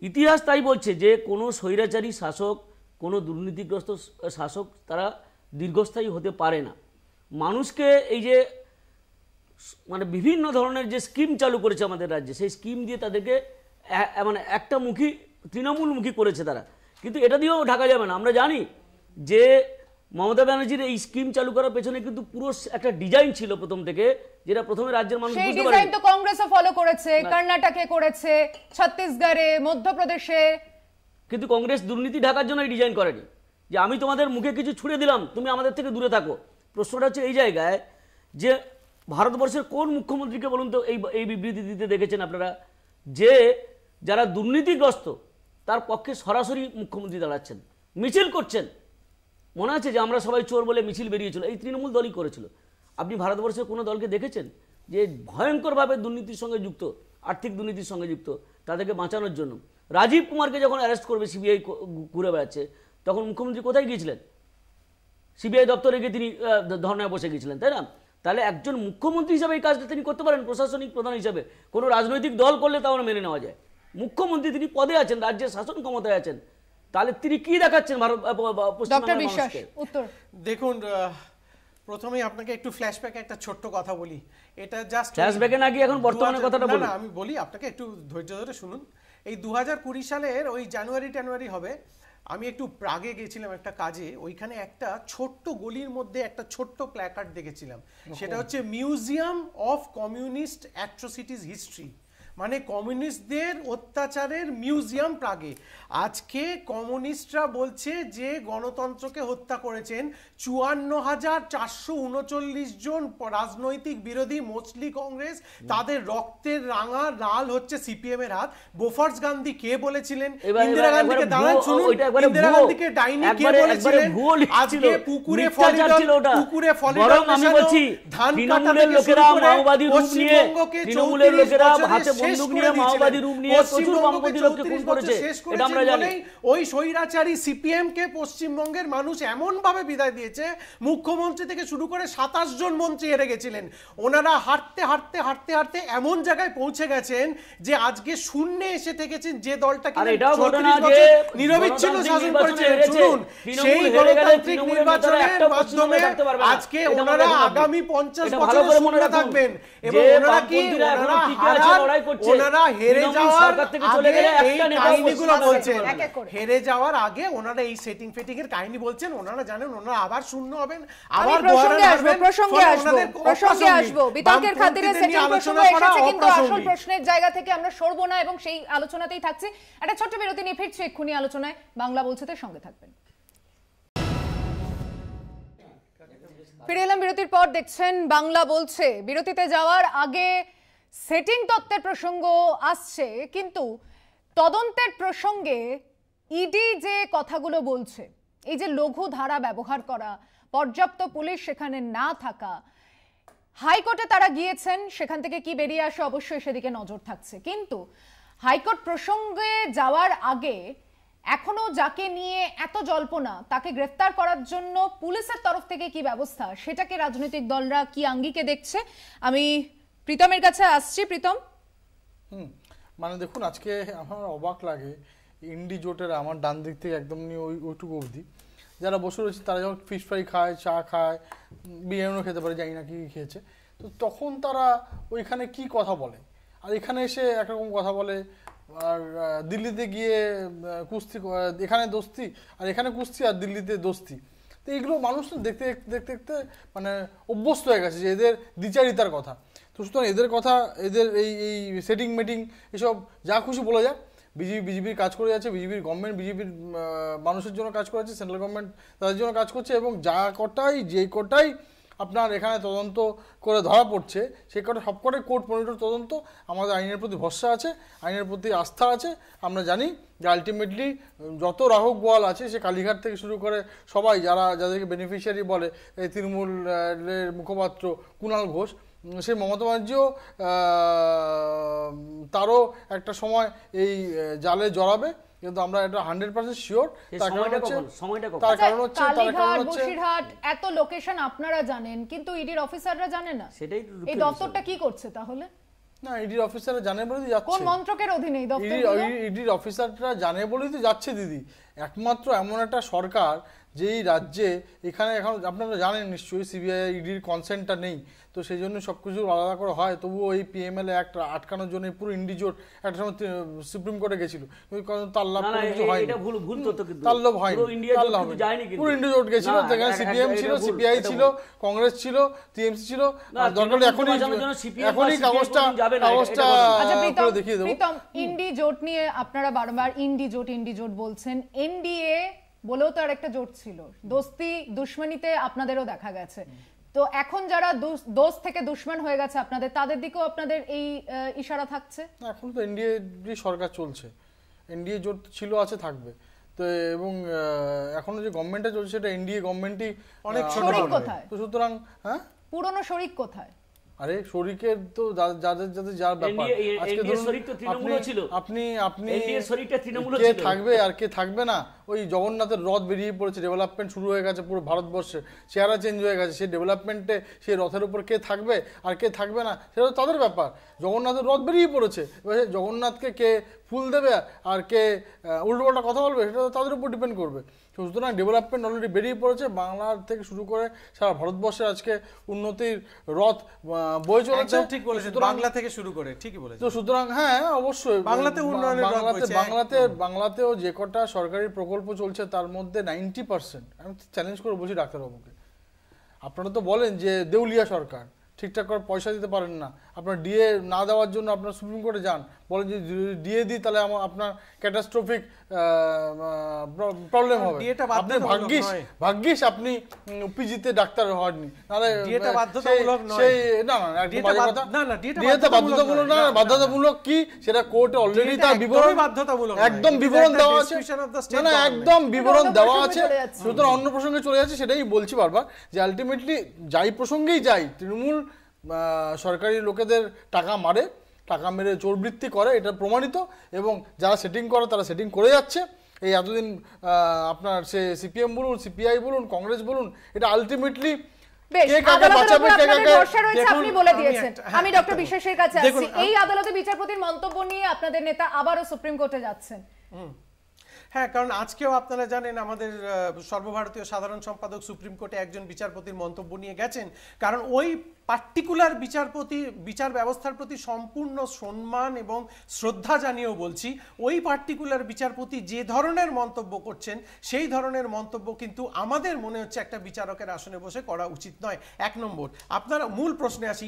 ইতিহাস তাই বলছে যে কোনো স্বৈরাচারী শাসক, কোনো দুর্নীতিগ্রস্ত শাসক তারা দীর্ঘস্থায়ী হতে পারে না। মানুষকে এই যে মানে বিভিন্ন ধরনের যে স্কিম চালু করেছে আমাদের রাজ্যে, সেই স্কিম দিয়ে তাদেরকে মানে একটা মুখী, তৃণমূলমুখী করেছে তারা, কিন্তু এটা দিয়েও ঢাকা যাবে না। আমরা জানি যে মমতা ব্যানার্জির এই স্কিম চালু করার পেছনে কিন্তু পুরো একটা ডিজাইন ছিল প্রথম থেকে, যেটা প্রথমে রাজ্যের মানুষ বুঝতে পারে। ডিজাইন তো কংগ্রেসও ফলো করেছে, কর্ণাটকে করেছে, ছত্তিশগড়ে, মধ্যপ্রদেশে, কিন্তু কংগ্রেস দুর্নীতি ঢাকার জন্য এই ডিজাইন করেনি যে আমি তোমাদের মুখে কিছু ছুড়ে দিলাম, তুমি আমাদের থেকে দূরে থাকো। প্রশ্নটা হচ্ছে এই জায়গায় যে ভারতবর্ষের কোন মুখ্যমন্ত্রীকে বলুন তো এই বিবৃতি দিতে দেখেছেন আপনারা যে যারা দুর্নীতিগ্রস্ত তার পক্ষে সরাসরি মুখ্যমন্ত্রী দাঁড়াচ্ছেন, মিছিল করছেন? মনে আছে যে আমরা সবাই চোর বলে মিছিল বেরিয়েছিল, এই তৃণমূল দলই করেছিল। আপনি ভারতবর্ষের কোনো দলকে দেখেছেন যে ভয়ঙ্করভাবে দুর্নীতির সঙ্গে যুক্ত, আর্থিক দুর্নীতির সঙ্গে যুক্ত, তাদেরকে বাঁচানোর জন্য? রাজীব কুমারকে যখন অ্যারেস্ট করবে সিবিআই ঘুরে বেড়াচ্ছে, তখন মুখ্যমন্ত্রী কোথায় গিয়েছিলেন? সিবিআই দপ্তরে গিয়ে তিনি ধর্নায় বসে গিয়েছিলেন, তাই না? তাহলে একজন মুখ্যমন্ত্রী হিসাবে এই কাজটা তিনি করতে পারেন, প্রশাসনিক প্রধান হিসাবে। কোনো রাজনৈতিক দল করলে তাও মেনে নেওয়া যায়। মুখ্যমন্ত্রী তিনি পদে আছেন, রাজ্যের শাসন ক্ষমতায় আছেন, তাহলে তিনি কি দেখাচ্ছেন ডক্টর বিশ্বাস? উত্তর দেখুন, প্রথমেই আপনাকে একটু ফ্ল্যাশব্যাকে একটা ছোট্ট কথা বলি। এটা জাস্ট ফ্ল্যাশব্যাকে নাকি এখন বর্তমানে কথাটা বলি না, আমি বলি আপনাকে, একটু ধৈর্য ধরে শুনুন। এই 2020 সালের ওই জানুয়ারি হবে, আমি একটু প্রাগে গেছিলাম একটা কাজে, ওইখানে একটা ছোট্ট গলির মধ্যে একটা ছোট্ট প্ল্যাকার্ড দেখেছিলাম, সেটা হচ্ছে museum of communist atrocities history, মানে কমিউনিস্টদের অত্যাচারের মিউজিয়াম প্রাগে। আজকে কমিউনিস্টরা বলছে যে গণতন্ত্রকে হত্যা করেছেন 54,439 জন রাজনৈতিক বিরোধী, মোস্টলি কংগ্রেস, তাদের রক্তের রাঙা লাল হচ্ছে সিপিএম এর হাত। বোফার্স গান্ধী কে বলেছিলেন? ইন্দিরা গান্ধীকে দাঁড়ান শুনুন, ইন্দিরা গান্ধীকে ডাইনি কে বলেছিলেন? আজকে পুকুরে ফলিডল, পুকুরে ফলিডল, আমি বলছি তৃণমূলের লোকেরা মাওবাদী রূপ নিয়ে, তৃণমূলের লোকেরা হাতে বন্দুক নিয়ে মাওবাদী রূপ নিয়ে প্রচুর বামপন্থী লোককে খুন করেছে, এটা আমরা জানি। ওই স্বৈরাচারী সিপিএম কে পশ্চিমবঙ্গের মানুষ এমন ভাবে বিদায় দিয়েছে, মুখ্যমন্ত্রী থেকে শুরু করে 27 জন মন্ত্রী হেরে গেছিলেন। ওনারা হাঁটতে হাঁটতে হাঁটতে হাঁটতে এমন জায়গায় পৌঁছে গেছেন যে আজকে শূন্যে এসে থেকেছেন যে দলটা নিরবিচ্ছিন্ন শাসন করেছে। শুনুন, সেই গণতান্ত্রিক নির্বাচনের মাধ্যমে আজকে ওনারা আগামী 50 বছর শূন্যে থাকবেন এবং ওনারা কি ওনারা হেরে যাওয়ার আগে এই কাহিনীগুলো বলছেন, হেরে যাওয়ার আগে ওনারা এই সেটিং ফেটিং এর কাহিনী বলছেন। ওনারা জানেন ওনারা আবার শূন্য হবেন, আবার প্রসঙ্গে আসবো। বিতর্কের খাতিরে সেটিং প্রসঙ্গ এসেছে, কিন্তু আসল প্রশ্নের জায়গা থেকে আমরা সরবো না এবং সেই আলোচনাতেই থাকছে। একটা ছোট্ট বিরতি নিয়ে ফিরছি এক্ষুনি আলোচনায়। বাংলা বলছেতে সঙ্গে থাকবেন। ফিরে এলাম বিরতির পর, দেখছেন বাংলা বলছে। বিরতিতে যাওয়ার আগে সেটিং তত্ত্বের প্রসঙ্গ আসছে, কিন্তু তদন্তের প্রসঙ্গে ইডি যে কথাগুলো বলছে, এই যে লঘু ধারা ব্যবহার করা, পর্যাপ্ত পুলিশ সেখানে না থাকা, হাইকোর্টে তারা গিয়েছেন, সেখান থেকে কি বেরিয়ে আসে অবশ্যই সেদিকে নজর থাকছে। কিন্তু হাইকোর্ট প্রসঙ্গে যাওয়ার আগে এখনো যাকে নিয়ে এত জল্পনা, তাকে গ্রেফতার করার জন্য পুলিশের তরফ থেকে কি ব্যবস্থা, সেটাকে রাজনৈতিক দলরা কি আঙ্গিকে দেখছে। আমি প্রীতমের কাছে আসছি। প্রীতম, মানে দেখুন, আজকে আমার অবাক লাগে ইন্ডি জোটের আমার ডান দিক থেকে একদম নিয়ে ওইটুকু অবধি যারা বসে রয়েছে, তারা যখন ফিশ ফ্রাই খায়, চা খায়, বিরিয়ানিও খেতে পারে, জানি না কি খেয়েছে, তো তখন তারা ওইখানে কি কথা বলে, আর এখানে এসে একরকম কথা বলে। আর দিল্লিতে গিয়ে কুস্তি, এখানে দোস্তি, আর এখানে কুস্তি, আর দিল্লিতে দোস্তি। তো এইগুলো মানুষ দেখতে দেখতে দেখতে মানে অভ্যস্ত হয়ে গেছে যে এদের দ্বিচারিতার কথা। তো সুতরাং এদের কথা, এদের এই সেটিং মেটিং এসব যা খুশি বলে যাক, বিজেপির কাজ করে যাচ্ছে, বিজেপির গভর্নমেন্ট বিজেপির মানুষের জন্য কাজ করে যাচ্ছে, সেন্ট্রাল গভর্নমেন্ট তাদের জন্য কাজ করছে, এবং যে কটাই আপনার এখানে তদন্ত করে ধরা পড়ছে, সেই কটা সবকটাই কোর্ট মনিটর তদন্ত। আমাদের আইনের প্রতি ভরসা আছে, আইনের প্রতি আস্থা আছে। আমরা জানি যে আলটিমেটলি যত রাহক বোয়াল আছে, সে কালীঘাট থেকে শুরু করে সবাই যাদেরকে বেনিফিশিয়ারি বলে, এই তৃণমূলের মুখপাত্র কুণাল ঘোষ, সেই মমতা ব্যানার্জিও তারও একটা সময় এই জালে জড়াবে, কিন্তু আমরা এটা 100% শিওর। তার কারণ হচ্ছে বসিরহাট এত লোকেশন আপনারা জানেন, কিন্তু ইডির অফিসাররা জানে না। সেটাই এই দপ্তরটা কি করছে তাহলে? না, ইডির অফিসাররা জানে বলেই যাচ্ছে। কোন মন্ত্রকের অধীনে এই দপ্তর? ইডির অফিসাররা জানে বলেই তো যাচ্ছে দিদি। একমাত্র এমন একটা সরকার যেই রাজ্যে, এখানে এখন আপনারা জানেন নিশ্চয়ই সিবিআই ইডির কনসেন্টটা নেই, তো সেই জন্য সবকিছু আলাদা করে হয়। তবুও এই পিএমএলএ অ্যাক্ট আটকানোর জন্য পুরো ইন্ডিজোট একটা সময় সুপ্রিম কোর্টে গেছিল, তার লাভ কিছু হয়নি, তার লাভ হয়নি, পুরো ইন্ডিজোট গেছিল। সেখানে সিপিএম ছিল, সিপিআই ছিল, কংগ্রেস ছিল, টিএমসি ছিল। দরকার এখনই কাগজটা দেখিয়ে দেবো। ইন্ডি জোট নিয়ে আপনারা বারবার ইন্ডি জোট বলছেন। এনডিএ বলেও তো আর একটা জোট ছিল, দোস্তি দুশ্মনীতে আপনাদেরও দেখা গেছে। তো এখন যারা দোস্ত থেকে দুশ্মন হয়ে গেছে আপনাদের, তাদের দিকেও আপনাদের এই ইশারা থাকছে? এখন তো এনডিএ সরকার চলছে, এনডিএ জোট ছিল, আছে, থাকবে। তো এবং এখনো যে গভর্নমেন্টটা চলছে, সেটা এনডিএ গভর্নমেন্টই অনেক শরিক কোথায়? তো সুতরাং হ্যাঁ, পুরনো শরিক কোথায়? আরে শরিকের তো যার ব্যাপার, আজকে আপনি কে থাকবে আর কে থাকবে না, ওই জগন্নাথের রথ বেরিয়ে পড়েছে, ডেভেলপমেন্ট শুরু হয়ে গেছে পুরো ভারতবর্ষে, চেহারা চেঞ্জ হয়ে গেছে, সেই ডেভেলপমেন্টে সেই রথের উপর কে থাকবে আর কে থাকবে না সেটা তাদের ব্যাপার। জগন্নাথের রথ বেরিয়ে পড়েছে, এবার জগন্নাথকে কে ফুল দেবে আর কে উল্টোপাল্টা কথা বলবে, সেটা তাদের উপর ডিপেন্ড করবে। সুতরাং ডেভেলপমেন্ট অলরেডি বেরিয়ে পড়েছে, বাংলার থেকে শুরু করে সারা ভারতবর্ষে আজকে উন্নতির রথ বয়ে চলেছে। ঠিক বলেছেন, বাংলা থেকে শুরু করে, ঠিকই বলেছেন। তো সুতরাং হ্যাঁ, অবশ্যই বাংলাতে উন্নয়নের বাংলাতেও যে কটা সরকারি প্রকল্প চলছে, তার মধ্যে 90%, আমি চ্যালেঞ্জ করে বলছি ডাক্তারবাবুকে, আপনারা তো বলেন যে দেউলিয়া সরকার, ঠিকঠাক করে পয়সা দিতে পারেন না, আপনার ডিএ না দেওয়ার জন্য আপনার সুপ্রিম কোর্টে যান, বলেন যে ডিএ দিই তাহলে আপনার ক্যাটাস্ট্রফিক প্রবলেম হবে। আপনি ভাগ্যিস আপনি পিজিতে ডাক্তার হননি, নাহলে বাধ্যতামূলক কি সেটা কোর্টে অলরেডি তার বিবরণ, একদম বিবরণ দেওয়া আছে, একদম বিবরণ দেওয়া আছে। সুতরাং অন্য প্রসঙ্গে চলে যাচ্ছে, সেটাই বলছি বারবার যে আলটিমেটলি যাই প্রসঙ্গেই যাই, তৃণমূল সরকারি লোকেদের টাকা মারে, টাকা মেরে চোরবৃত্তি করে, এটা প্রমাণিত। এবং যারা সেটিং করে তারা সেটিং করে যাচ্ছে। এই এতদিন আপনার সে সিপিএম বলুন, সিপিআই বলুন, কংগ্রেস বলুন, এটা আলটিমেটলি আপনি বলে দিয়েছেন। আমি ডক্টর বিশ্বাসের কাছে আসছি, এই আদালতে বিচারপতির মন্তব্য নিয়ে আপনাদের নেতা আবারও সুপ্রিম কোর্টে যাচ্ছেন। হ্যাঁ, কারণ আজকেও আপনারা জানেন আমাদের সর্বভারতীয় সাধারণ সম্পাদক সুপ্রিম কোর্টে একজন বিচারপতির মন্তব্য নিয়ে গেছেন, কারণ ওই পার্টিকুলার বিচারপতি বিচার ব্যবস্থার প্রতি সম্পূর্ণ সম্মান এবং শ্রদ্ধা জানিয়েও বলছি, ওই পার্টিকুলার বিচারপতি যে ধরনের মন্তব্য করছেন সেই ধরনের মন্তব্য কিন্তু আমাদের মনে হচ্ছে একটা বিচারকের আসনে বসে করা উচিত নয়। 1 নম্বর, আপনারা মূল প্রশ্নে আসি।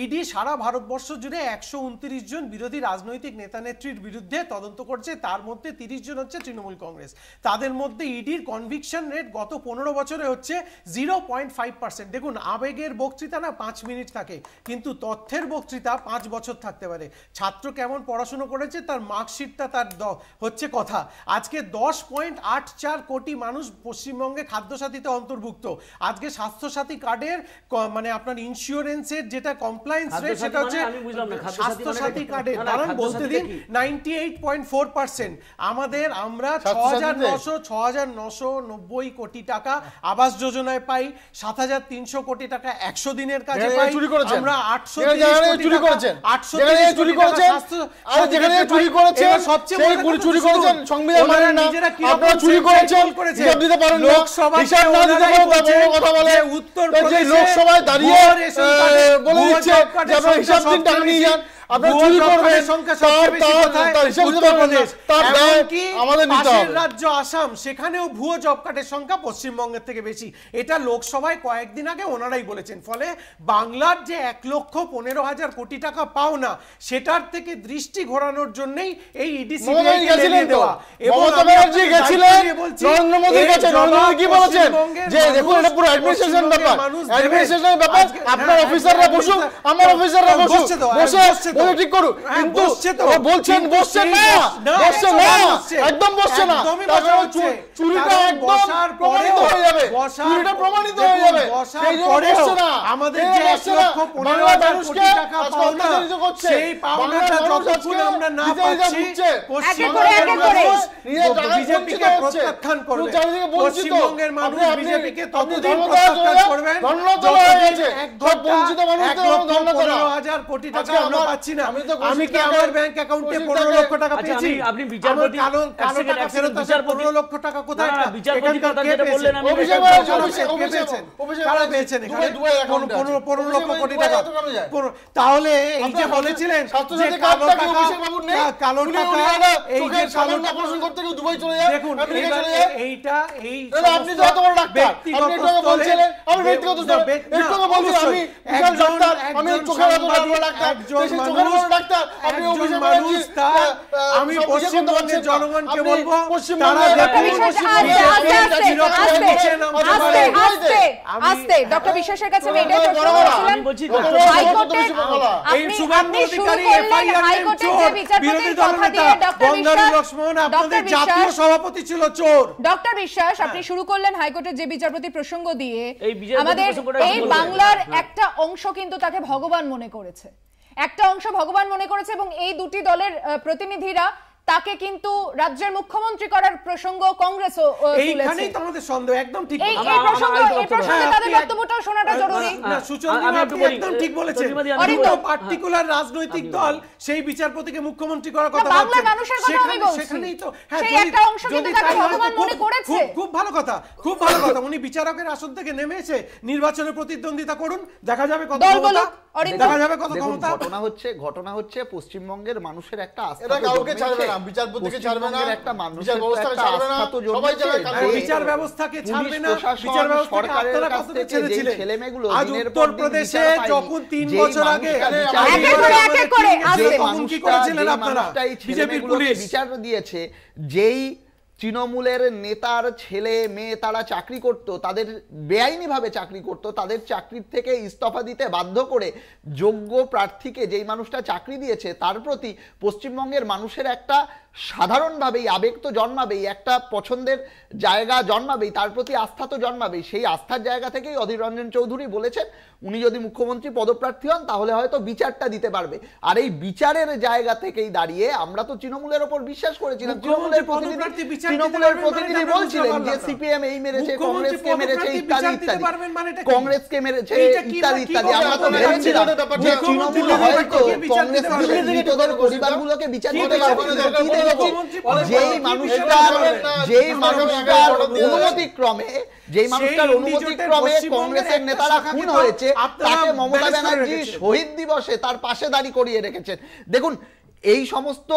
ইডি সারা ভারতবর্ষ জুড়ে 129 জন বিরোধী রাজনৈতিক নেতা নেত্রীর বিরুদ্ধে তদন্ত করছে, তার মধ্যে 30 জন হচ্ছে তৃণমূল কংগ্রেস। তাদের মধ্যে ইডির কনভিকশন রেট গত 15 বছরে হচ্ছে 0.5%। দেখুন, আবেগের বক্তৃতা না 5 মিনিট থাকে, কিন্তু তথ্যের বক্তৃতা 5 বছর থাকতে পারে। ছাত্র কেমন পড়াশুনো করেছে তার মার্কশিটটা তার হচ্ছে কথা। আজকে 10.84 কোটি মানুষ পশ্চিমবঙ্গে খাদ্যসাথীতে অন্তর্ভুক্ত। আজকে স্বাস্থ্যসাথী কার্ডের মানে আপনার ইন্স্যুরেন্সের যেটা কমপ্লায়েন্স রেট সেটা হচ্ছে স্বাস্থ্যসাথী কার্ডের দাঁড়ান বলতে দিন 98.4%। আমরা 6,990 কোটি টাকা আবাস যোজনায় পাই, 7,300 কোটি টাকা 100 দিনের কাজে পাই, আমরা 830 কোটি টাকা 830 কোটি টাকা আর যেখানে চুরি করেছেন সবচেয়ে বড় চুরি করেছেন সংবিধান মানেন না, আপনারা চুরি করেছেন হিসাব দিতে পারেন না, হিসাব না দিতে পারেন বড় কথা বলে উত্তরপ্রদেশে লোকসভায় দাঁড়িয়ে বলে দিচ্ছে যে আপনারা হিসাব দিন, টাকা নিয়ে যান, আপনারা চুরি করবেন, সংখ্যা সবচেয়ে বেশি কোথায়? উত্তরপ্রদেশ। এমনকি পাশের রাজ্য আসাম, সেখানেও ভুয়ো জব কার্ডের সংখ্যা পশ্চিমবঙ্গের থেকে বেশি। এটা লোকসভায় কয়েকদিন আগে ওনারাই বলেছেন। ফলে বাংলার যে 1,15,000 কোটি টাকা পাওনা, সেটার থেকে দৃষ্টি ঘোরানোর জন্যই এই ইডি সিবিআই কে দিয়ে দেওয়া। এবং মমতা ব্যানার্জি গেছিলেন নরেন্দ্র মোদির কাছে, নরেন্দ্র মোদি কি বলেছেন যে দেখুন এটা পুরো অ্যাডমিনিস্ট্রেশন ব্যাপার, অ্যাডমিনিস্ট্রেশনের ব্যাপার, আপনার অফিসাররা বসুন, আমার অফিসাররা বসুন, বসে বলে ঠিক করুন। কিন্তু বলছেন বসছেন না, বসছেন না, একদম বসছেন না, চুরিটা একদম প্রমাণিত হয়ে যাবে, চুরিটা প্রমাণিত হয়ে যাবে। সেই জন্য বসছে না, আমাদের যে 1,15,000 কোটি টাকা পাওনা, সেই পাওনাটা যতক্ষণ আমরা না পাচ্ছি পশ্চিমবঙ্গের মানুষ বিজেপিকে প্রত্যাখ্যান করবে, পশ্চিমবঙ্গের মানুষ বিজেপিকে ততদিন প্রত্যাখ্যান করবেন যতদিন 1,15,000 কোটি টাকা আমরা পাচ্ছি না। আমি কি আমার ব্যাংক অ্যাকাউন্টে 15 লক্ষ টাকা পেয়েছি? আপনি বিচারপতি কালো টাকা ফেরত আসে, 15 লক্ষ টাকা কোথায়? বিচারপতি কথা যেটা বললেন আমি কারা পেয়েছেন এখানে 15 লক্ষ কোটি টাকা? তাহলে এই যে বলেছিলেন যে কালো টাকা, এই যে কালো টাকা করতে গিয়ে দুবাই চলে যায়, দেখুন এইটা এই আপনি যত বড় ডাক্তার, আপনি এটা বলছিলেন, আমি ব্যক্তিগত একটু বলছি, আমি ডাক্তার, আমি চোখের ডাক্তার, আমি পশ্চিমবঙ্গের জনগণকে বলবো তারা ডক্টর বিশ্বাসের কাছে সভাপতি ছিল চোর। ডক্টর বিশ্বাস, আপনি শুরু করলেন হাইকোর্টের যে বিচারপতি প্রসঙ্গ দিয়ে। আমাদের এই বাংলার একটা অংশ কিন্তু তাকে ভগবান মনে করেছে, একটা অংশ ভগবান মনে করেছে, এবং এই দুটি দলের প্রতিনিধিরা তাকে কিন্তু রাজ্যের মুখ্যমন্ত্রী করার প্রসঙ্গ কংগ্রেসও তুলেছে। এইখানেই তো আমাদের সন্দেহ, একদম ঠিক। এই প্রসঙ্গে তাদের বক্তব্যটাও শোনাটা জরুরি। না, সুচন্দ্রিমা আপনি একদম ঠিক বলেছেন। কিন্তু পার্টিকুলার রাজনৈতিক দল সেই বিচারপতিকে মুখ্যমন্ত্রী করার কথা ভাবছে, বাংলার মানুষের কথা আমি বলছি। সেখানেই তো সেই একটা অংশ কিন্তু তাকে ভগবান মনে করেছে। খুব ভালো কথা, খুব ভালো কথা। উনি বিচারকের আসন থেকে নেমে এসে নির্বাচনে প্রতিদ্বন্দ্বিতা করুন, দেখা যাবে কত ক্ষমতা, দেখা যাবে কত ক্ষমতা। ঘটনা হচ্ছে পশ্চিমবঙ্গের মানুষের একটা আস্থা, এটা কাউকে ছাড়বে না, বিচারপতিকে ছাড়বে না, একটা মানুষের ব্যবস্থাকে ছাড়বে না, সবাই বিচার ব্যবস্থাকে ছাড়বে না, বিচার ব্যবস্থাকে আপনারা কতটা ছেড়েছিলেন? ছেলেমেয়েগুলো উত্তরপ্রদেশে যখন 3 বছর আগে কি করেছিলেন আপনারা? বিজেপির পুলিশ বিচার দিয়েছে, যেই তৃণমূলের নেতার ছেলে মেয়ে তারা চাকরি করত, তাদের বেআইনিভাবে চাকরি করত, তাদের চাকরির থেকে ইস্তফা দিতে বাধ্য করে যোগ্য প্রার্থীকে যেই মানুষটা চাকরি দিয়েছে তার প্রতি পশ্চিমবঙ্গের মানুষের একটা সাধারণভাবেই আবেগ তো জন্মাবেই, একটা পছন্দের জায়গা জন্মাবেই, তার প্রতি আস্থা তো জন্মাবেই। সেই আস্থার জায়গা থেকেই অধীর রঞ্জন চৌধুরী বলেছেন উনি যদি মুখ্যমন্ত্রী পদপ্রার্থী হন তাহলে হয়তো বিচারটা দিতে পারবে। আর এই বিচারের জায়গা থেকেই দাঁড়িয়ে আমরা তো তৃণমূলের ওপর বিশ্বাস করেছিলাম। তৃণমূলের প্রতিনিধি বলছিলেন যে সিপিএম এই মেরেছে, কংগ্রেসকে মেরেছে ইত্যাদি ইত্যাদি, কংগ্রেসকে মেরেছে ইত্যাদি ইত্যাদি। আমরা তো ভেবেছিলাম যে তৃণমূল হয়তো কংগ্রেসের মৃতদের পরিবারগুলোকে বিচার দিতে পারবে। যেই মানুষটার অনুমতিক্রমে কংগ্রেসের নেতারা খুন হয়েছে তাকে মমতা ব্যানার্জি শহীদ দিবসে তার পাশে দাঁড়িয়ে করিয়ে রেখেছেন। দেখুন এই সমস্ত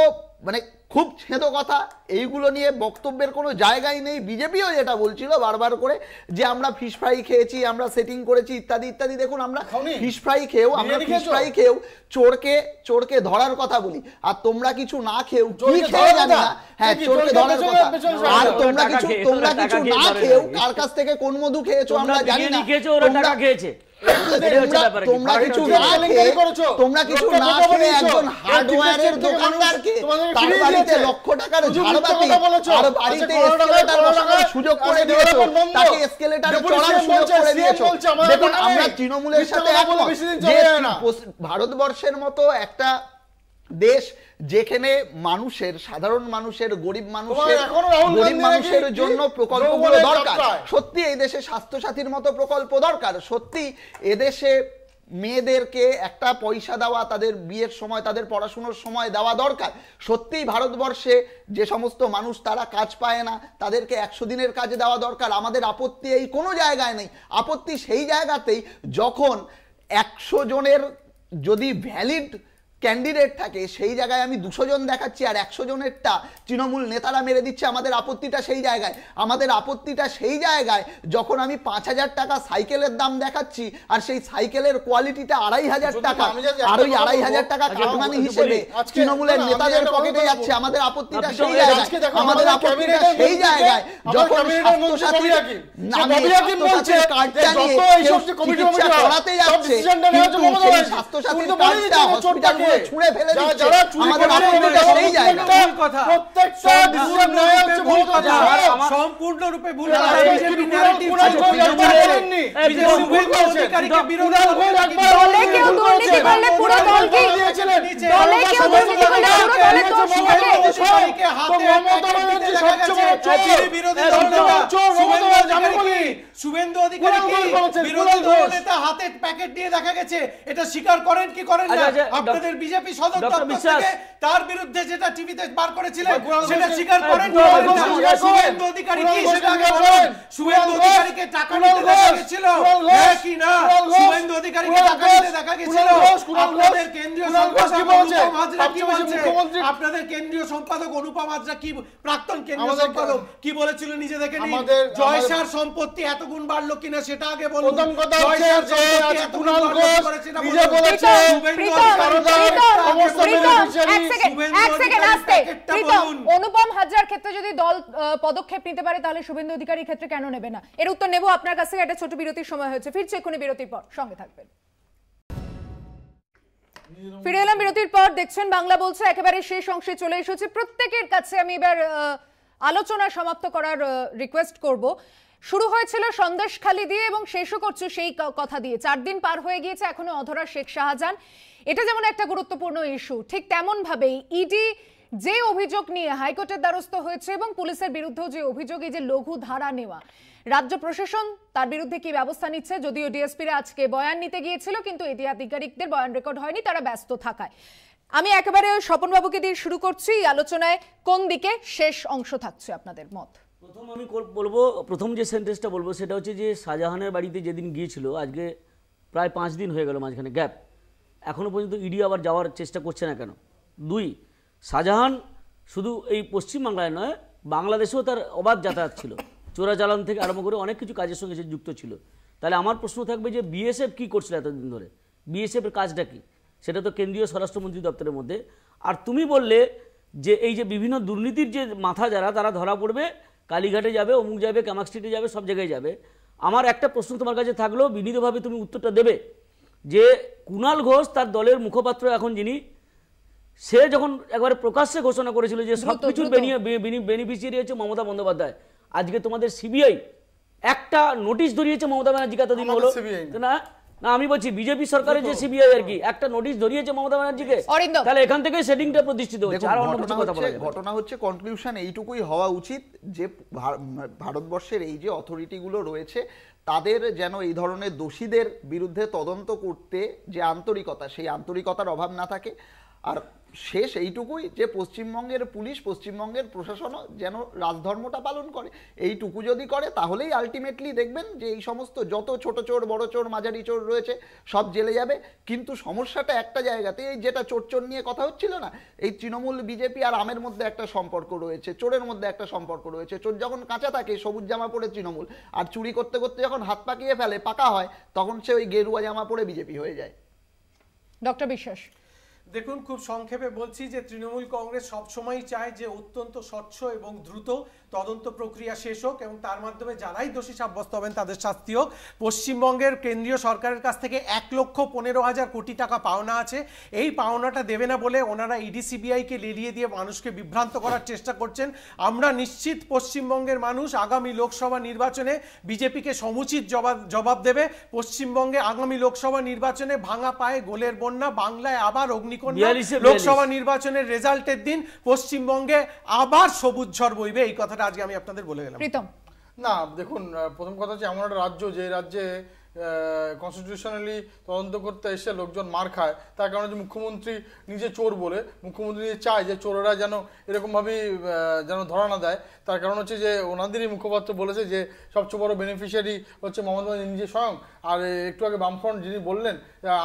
মানে খুব ছেঁদো কথা, এইগুলো নিয়ে বক্তব্যের কোনো জায়গাই নেই। বিজেপিও যেটা বলছিল বারবার করে যে আমরা ফিশ ফ্রাই খেয়েছি, আমরা সেটিং করেছি ইত্যাদি ইত্যাদি। দেখুন আমরা ফিশ ফ্রাই খেয়েও চোরকে ধরার কথা বলি, আর তোমরা কিছু না খেয়েও কি খেয়ে জানি না, হ্যাঁ চোরকে ধরার কথা। আর তোমরা কিছু না খেয়েও কার কাছ থেকে কোন মধু খেয়েছো আমরা জানি না, তোমরা কিছু না খেয়ে একজন হার্ডওয়্যারের দোকানদারকে তার বাড়িতে লক্ষ টাকার ঝাড়বাতি আর বাড়িতে এসকেলেটর বসানোর সুযোগ করে দিয়েছো, তাকে এসকেলেটরে চড়ার সুযোগ করে দিয়েছো। দেখুন আমরা তৃণমূলের সাথে একমত যে ভারতবর্ষের মতো একটা দেশ যেখানে মানুষের, সাধারণ মানুষের, গরিব মানুষের জন্য প্রকল্পগুলো দরকার, সত্যি এই দেশে স্বাস্থ্যসাথীর মতো প্রকল্প দরকার, সত্যি এদেশে মেয়েদেরকে একটা পয়সা দেওয়া, তাদের বিয়ের সময়, তাদের পড়াশোনার সময় দেওয়া দরকার। সত্যিই ভারতবর্ষে যে সমস্ত মানুষ তারা কাজ পায় না তাদেরকে 100 দিনের কাজে দেওয়া দরকার। আমাদের আপত্তি এই কোনো জায়গায় নেই, আপত্তি সেই জায়গাতেই যখন 100 জনের যদি ভ্যালিড ক্যান্ডিডেট থাকে সেই জায়গায় আমি 200 জন দেখাচ্ছি আর 100 জনেরটা তৃণমূল নেতারা মেরে দিচ্ছে। আমাদের আপত্তিটা সেই জায়গায়, আমাদের আপত্তিটা সেই জায়গায় যখন আমি 5000 টাকা সাইকেলের দাম দেখাচ্ছি আর সেই সাইকেলের কোয়ালিটিটা 2500 টাকা, আর ওই 2500 টাকা কাটমানি হিসেবে তৃণমূলের নেতাদের পকেটে যাচ্ছে। আমাদের আপত্তিটা সেই জায়গায়, আমাদের আপত্তিটা সেই জায়গায় যখন স্বাস্থ্যসাথীর কার্ডটা নিয়ে চিকিৎসা করাতে যাচ্ছে কিন্তু সেই স্বাস্থ্যসাথীর কার্ডটা হসপিটাল ছুঁড়ে ফেলে দিচ্ছে। আমাদের আপত্তিটা সেই জায়গা, প্রত্যেকটা ডিসিশন নেওয়া হচ্ছে ভুল কথা, সম্পূর্ণরূপে ভুল কথা। বিজেপি ন্যারেটিভ চেঞ্জ করেননি, বিজেপি ভুল অধিকারীকে বিরোধী দলে কেউ দুর্নীতি করলে পুরো দলকে দিয়েছিলেন, দলে কেউ দুর্নীতি করলে পুরো দলে দোষ থাকে। অধিকারীকে হাতে প্যাকেট দিতে দেখা গেছে বিরোধী দলনেতা শুভেন্দু অধিকারীকে বিরোধী দলনেতা হাতে প্যাকেট দিয়ে দেখা গেছে। এটা স্বীকার করেন কি করেন না? আপনাদের বিজেপি সদর দপ্তর থেকে তার বিরুদ্ধে যেটা টিভিতে বার করেছিলেন সেটা স্বীকার করেন কি করেন না? শুভেন্দু অধিকারী কি সেটা আগে বলেন। শুভেন্দু অধিকারীকে টাকা নিতে দেখা গেছিল হ্যাঁ কি না? শুভেন্দু অধিকারীকে টাকা নিতে দেখা গেছিল। আপনাদের কেন্দ্রীয় সম্পাদক অনুপম হাজরা কি বলছে? আপনাদের কেন্দ্রীয় সম্পাদক অনুপম হাজরা কি, প্রাক্তন কেন্দ্রীয় সম্পাদক কি বলেছিল নিজে দেখে নিন। জয়সার সম্পত্তি এত গুণ বাড়লো কিনা সেটা আগে বলুন। প্রথম কথা হচ্ছে যে কুণাল ঘোষ নিজে বলেছে অনুপম হাজরার ক্ষেত্রে যদি দল পদক্ষেপ নিতে পারে তাহলে শুভেন্দু অধিকারীর ক্ষেত্রে কেন নেবে না? এর উত্তর নেব আপনার কাছ থেকে। একটা ছোট বিরতির সময় হয়েছে, ফিরছে এক্ষুনি বিরতির পর, সঙ্গে থাকবেন। ফিরে এলাম বিরতির পর, দেখছেন বাংলা বলছে একেবারে শেষ অংশে চলে এসেছে। প্রত্যেকের কাছে আমি এবার আলোচনা সমাপ্ত করার রিকোয়েস্ট করব। শুরু হয়েছিল সন্দেশখালি দিয়ে এবং শেষও করছে সেই কথা দিয়ে। 4 দিন পার হয়ে গিয়েছে, এখনো অধরা শেখ শাহজাহান। এটা যেমন একটা গুরুত্বপূর্ণ ইস্যু, ঠিক তেমন ভাবেই ইডি যে অভিযোগ নিয়ে হাইকোর্টের দ্বারস্থ হয়েছে এবং পুলিশের বিরুদ্ধেও যে অভিযোগ, এই যে লঘু ধারা নেওয়া, রাজ্য প্রশাসন তার বিরুদ্ধে কি ব্যবস্থা নিচ্ছে? যদিও ডিএসপিরা আজকে বয়ান নিতে গিয়েছিল কিন্তু ইডি আধিকারিকদের বয়ান রেকর্ড হয়নি, তারা ব্যস্ত থাকায়। আমি একেবারে স্বপনবাবুকে দিয়ে শুরু করছি। আলোচনায় কোন দিকে শেষ অংশ থাকছে আপনাদের মত? প্রথম আমি বলবো, প্রথম যে সেন্টেন্সটা বলবো সেটা হচ্ছে যে শাহজাহানের বাড়িতে যেদিন গিয়েছিল আজকে প্রায় 5 দিন হয়ে গেল, মাঝখানে গ্যাপ, এখনও পর্যন্ত ইডি আবার যাওয়ার চেষ্টা করছে না কেন? 2, শাহজাহান শুধু এই পশ্চিমবাংলায় নয় বাংলাদেশেও তার অবাধ যাতায়াত ছিল, চোরাচালান থেকে আরম্ভ করে অনেক কিছু কাজের সঙ্গে সে যুক্ত ছিল। তাহলে আমার প্রশ্ন থাকবে যে বিএসএফ কী করছিল এতদিন ধরে? বিএসএফের কাজটা কি? সেটা তো কেন্দ্রীয় স্বরাষ্ট্রমন্ত্রী দপ্তরের মধ্যে। আর তুমি বললে যে এই যে বিভিন্ন দুর্নীতির যে মাথা যারা, তারা ধরা পড়বে, কালীঘাটে যাবে, অমুক যাবে, কামাক স্ট্রিটে যাবে, সব জায়গায় যাবে। আমার একটা প্রশ্ন তোমার কাছে থাকলেও বিনীতভাবে তুমি উত্তরটা দেবে যে কুণাল ঘোষ তার দলের মুখপাত্র এখন যিনি, সে যখন একবারে প্রকাশ্যে ঘোষণা করেছিল যে সবকিছুর বেনিফিশিয়ারি হচ্ছে মমতা বন্দ্যোপাধ্যায়, আজকে তোমাদের সিবিআই একটা নোটিশ ধরিয়েছে মমতা ব্যানার্জিকে, এতদিন হলো না না আমি বলছি বিজেপি সরকারের যে সিবিআই আর কি একটা নোটিশ ধরিয়েছে মমতা ব্যানার্জিকে, তাহলে এখান থেকে সেটিংটা প্রতিষ্ঠিত হচ্ছে। আর অন্য কিছু কথা বলা যাবে না। ঘটনা হচ্ছে কনক্লুশন এইটুকুই হওয়া উচিত যে ভারতবর্ষের এই যে অথরিটিগুলো রয়েছে তাদের যেন এই ধরনের দোষীদের বিরুদ্ধে তদন্ত করতে যে আন্তরিকতা, সেই আন্তরিকতার অভাব না থাকে। আর শেষ এইটুকুই যে পশ্চিমবঙ্গের পুলিশ, পশ্চিমবঙ্গের প্রশাসনও যেন রাজধর্মটা পালন করে। এইটুকু যদি করে তাহলেই আলটিমেটলি দেখবেন যে এই সমস্ত যত ছোট চোর, বড় চোর, মাঝারি চোর রয়েছে সব জেলে যাবে। কিন্তু সমস্যাটা একটা জায়গাতে, এই যেটা চোর নিয়ে কথা হচ্ছিল না, এই তৃণমূল, বিজেপি আর আমের মধ্যে একটা সম্পর্ক রয়েছে, চোরের মধ্যে একটা সম্পর্ক রয়েছে। চোর যখন কাঁচা থাকে সবুজ জামা পরে তৃণমূল, আর চুরি করতে করতে যখন হাত পাকিয়ে ফেলে, পাকা হয়, তখন সে ওই গেরুয়া জামা পরে বিজেপি হয়ে যায়। ডক্টর বিশ্বাস, দেখুন খুব সংক্ষেপে বলছি যে তৃণমূল কংগ্রেস সবসময়ই চায় যে অত্যন্ত স্বচ্ছ এবং দ্রুত তদন্ত প্রক্রিয়া শেষ হোক এবং তার মাধ্যমে যারাই দোষী সাব্যস্ত হবেন তাদের শাস্তি হোক। পশ্চিমবঙ্গের কেন্দ্রীয় সরকারের কাছ থেকে 1,15,000 কোটি টাকা পাওনা আছে, এই পাওনাটা দেবে না বলে ওনারা ইডি সিবিআইকে লেলিয়ে দিয়ে মানুষকে বিভ্রান্ত করার চেষ্টা করছেন। আমরা নিশ্চিত পশ্চিমবঙ্গের মানুষ আগামী লোকসভা নির্বাচনে বিজেপিকে সমুচিত জবাব দেবে। পশ্চিমবঙ্গে আগামী লোকসভা নির্বাচনে ভাঙা পায়ে গোলের বন্যা, বাংলায় আবার অগ্নিকন্যা, লোকসভা নির্বাচনের রেজাল্টের দিন পশ্চিমবঙ্গে আবার সবুজ ঝড় বইবে, এই কথাটা আজকে আমি আপনাদের বলে গেলাম। প্রীতম, না দেখুন, প্রথম কথা হচ্ছে এমন একটা রাজ্য যে রাজ্যে কনস্টিটিউশনালি তদন্ত করতে এসে লোকজন মার খায়, তার কারণে যে মুখ্যমন্ত্রী নিজে চোর বলে, মুখ্যমন্ত্রী চায় যে চোরেরা যেন এরকমভাবেই যেন ধরা না দেয়। তার কারণ হচ্ছে যে ওনাদেরই মুখপাত্র বলেছে যে সবচেয়ে বড় বেনিফিশিয়ারি হচ্ছে মমতা ব্যানার্জি নিজে স্বয়ং। আর একটু আগে বামফ্রন্ট যিনি বললেন,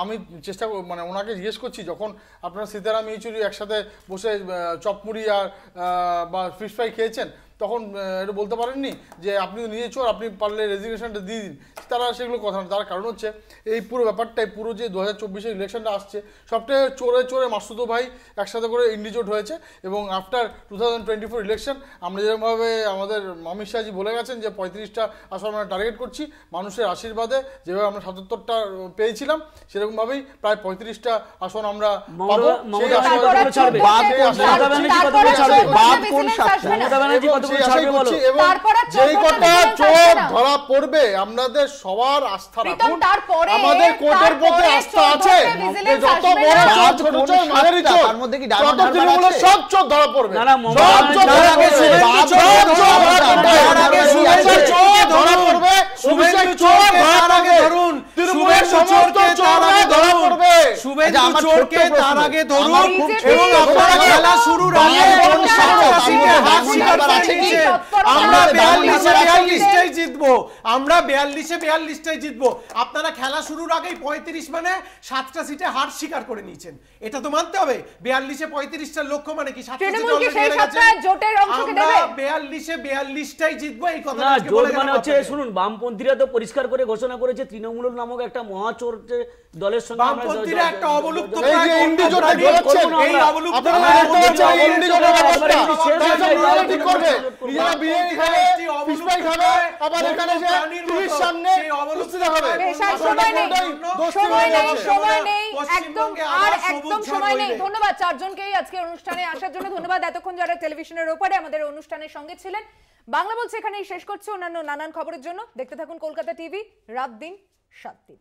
আমি চেষ্টা মানে ওনাকে জিজ্ঞেস করছি, যখন আপনারা সীতারাম ইয়েচুরি একসাথে বসে চপমুড়ি আর বা ফিশ ফ্রাই খেয়েছেন, তখন এটা বলতে পারেননি যে আপনি তো নিজে চোর, আপনি পারলে রেজিগনেশনটা দিয়ে দিন? তারা সেগুলো কথা না। তার কারণ হচ্ছে এই পুরো ব্যাপারটাই, পুরো যে 2024-এর ইলেকশনটা আসছে, সবটাই চোরে মাসুদো ভাই একসাথে করে ইন্ডিজোট হয়েছে। এবং আফটার 2024 ইলেকশন আমরা যেরকমভাবে আমাদের অমিত শাহজি বলে গেছেন যে 35টা আসন আমরা টার্গেট করছি, মানুষের আশীর্বাদে যেভাবে আমরা 77টা পেয়েছিলাম সেরকমভাবেই প্রায় 35টা আসন আমরা পাবো। ধরা পড়বে, আমাদের সবার আস্থা রাখুন, আমাদের কোর্টের প্রতি আস্থা আছে। যত বড় ছোট চোর, মাঝারি চোর, তত তৃণমূলের সব চোর ধরা পড়বে। আমরা 42-42টাই জিতবো। আপনারা খেলা শুরুর আগেই 35 মানে 7টা সিটে হার স্বীকার করে নিয়েছেন, এটা তো মানতে হবে। 42-35টার লক্ষ্য মানে কি? 7টা সিটে আমরা 42-42টাই জিতবো, এই কথা না। জোট মানে হচ্ছে, শুনুন, বামপন্থীরা তো পরিষ্কার করে ঘোষণা করেছে তৃণমূল নামক একটা মহাচোর দলের সঙ্গে বামপন্থীরা একটা অবলুপ্ত ধন্যবাদ চারজনকেই আজকে অনুষ্ঠানে আসার জন্য। ধন্যবাদ এতক্ষণ যারা টেলিভিশনের ওপারে আমাদের অনুষ্ঠানের সঙ্গে ছিলেন। বাংলা বলছে এখানেই শেষ করছে। অন্যান্য নানান খবরের জন্য দেখতে থাকুন কলকাতা টিভি, রাত দিন 7 দিন।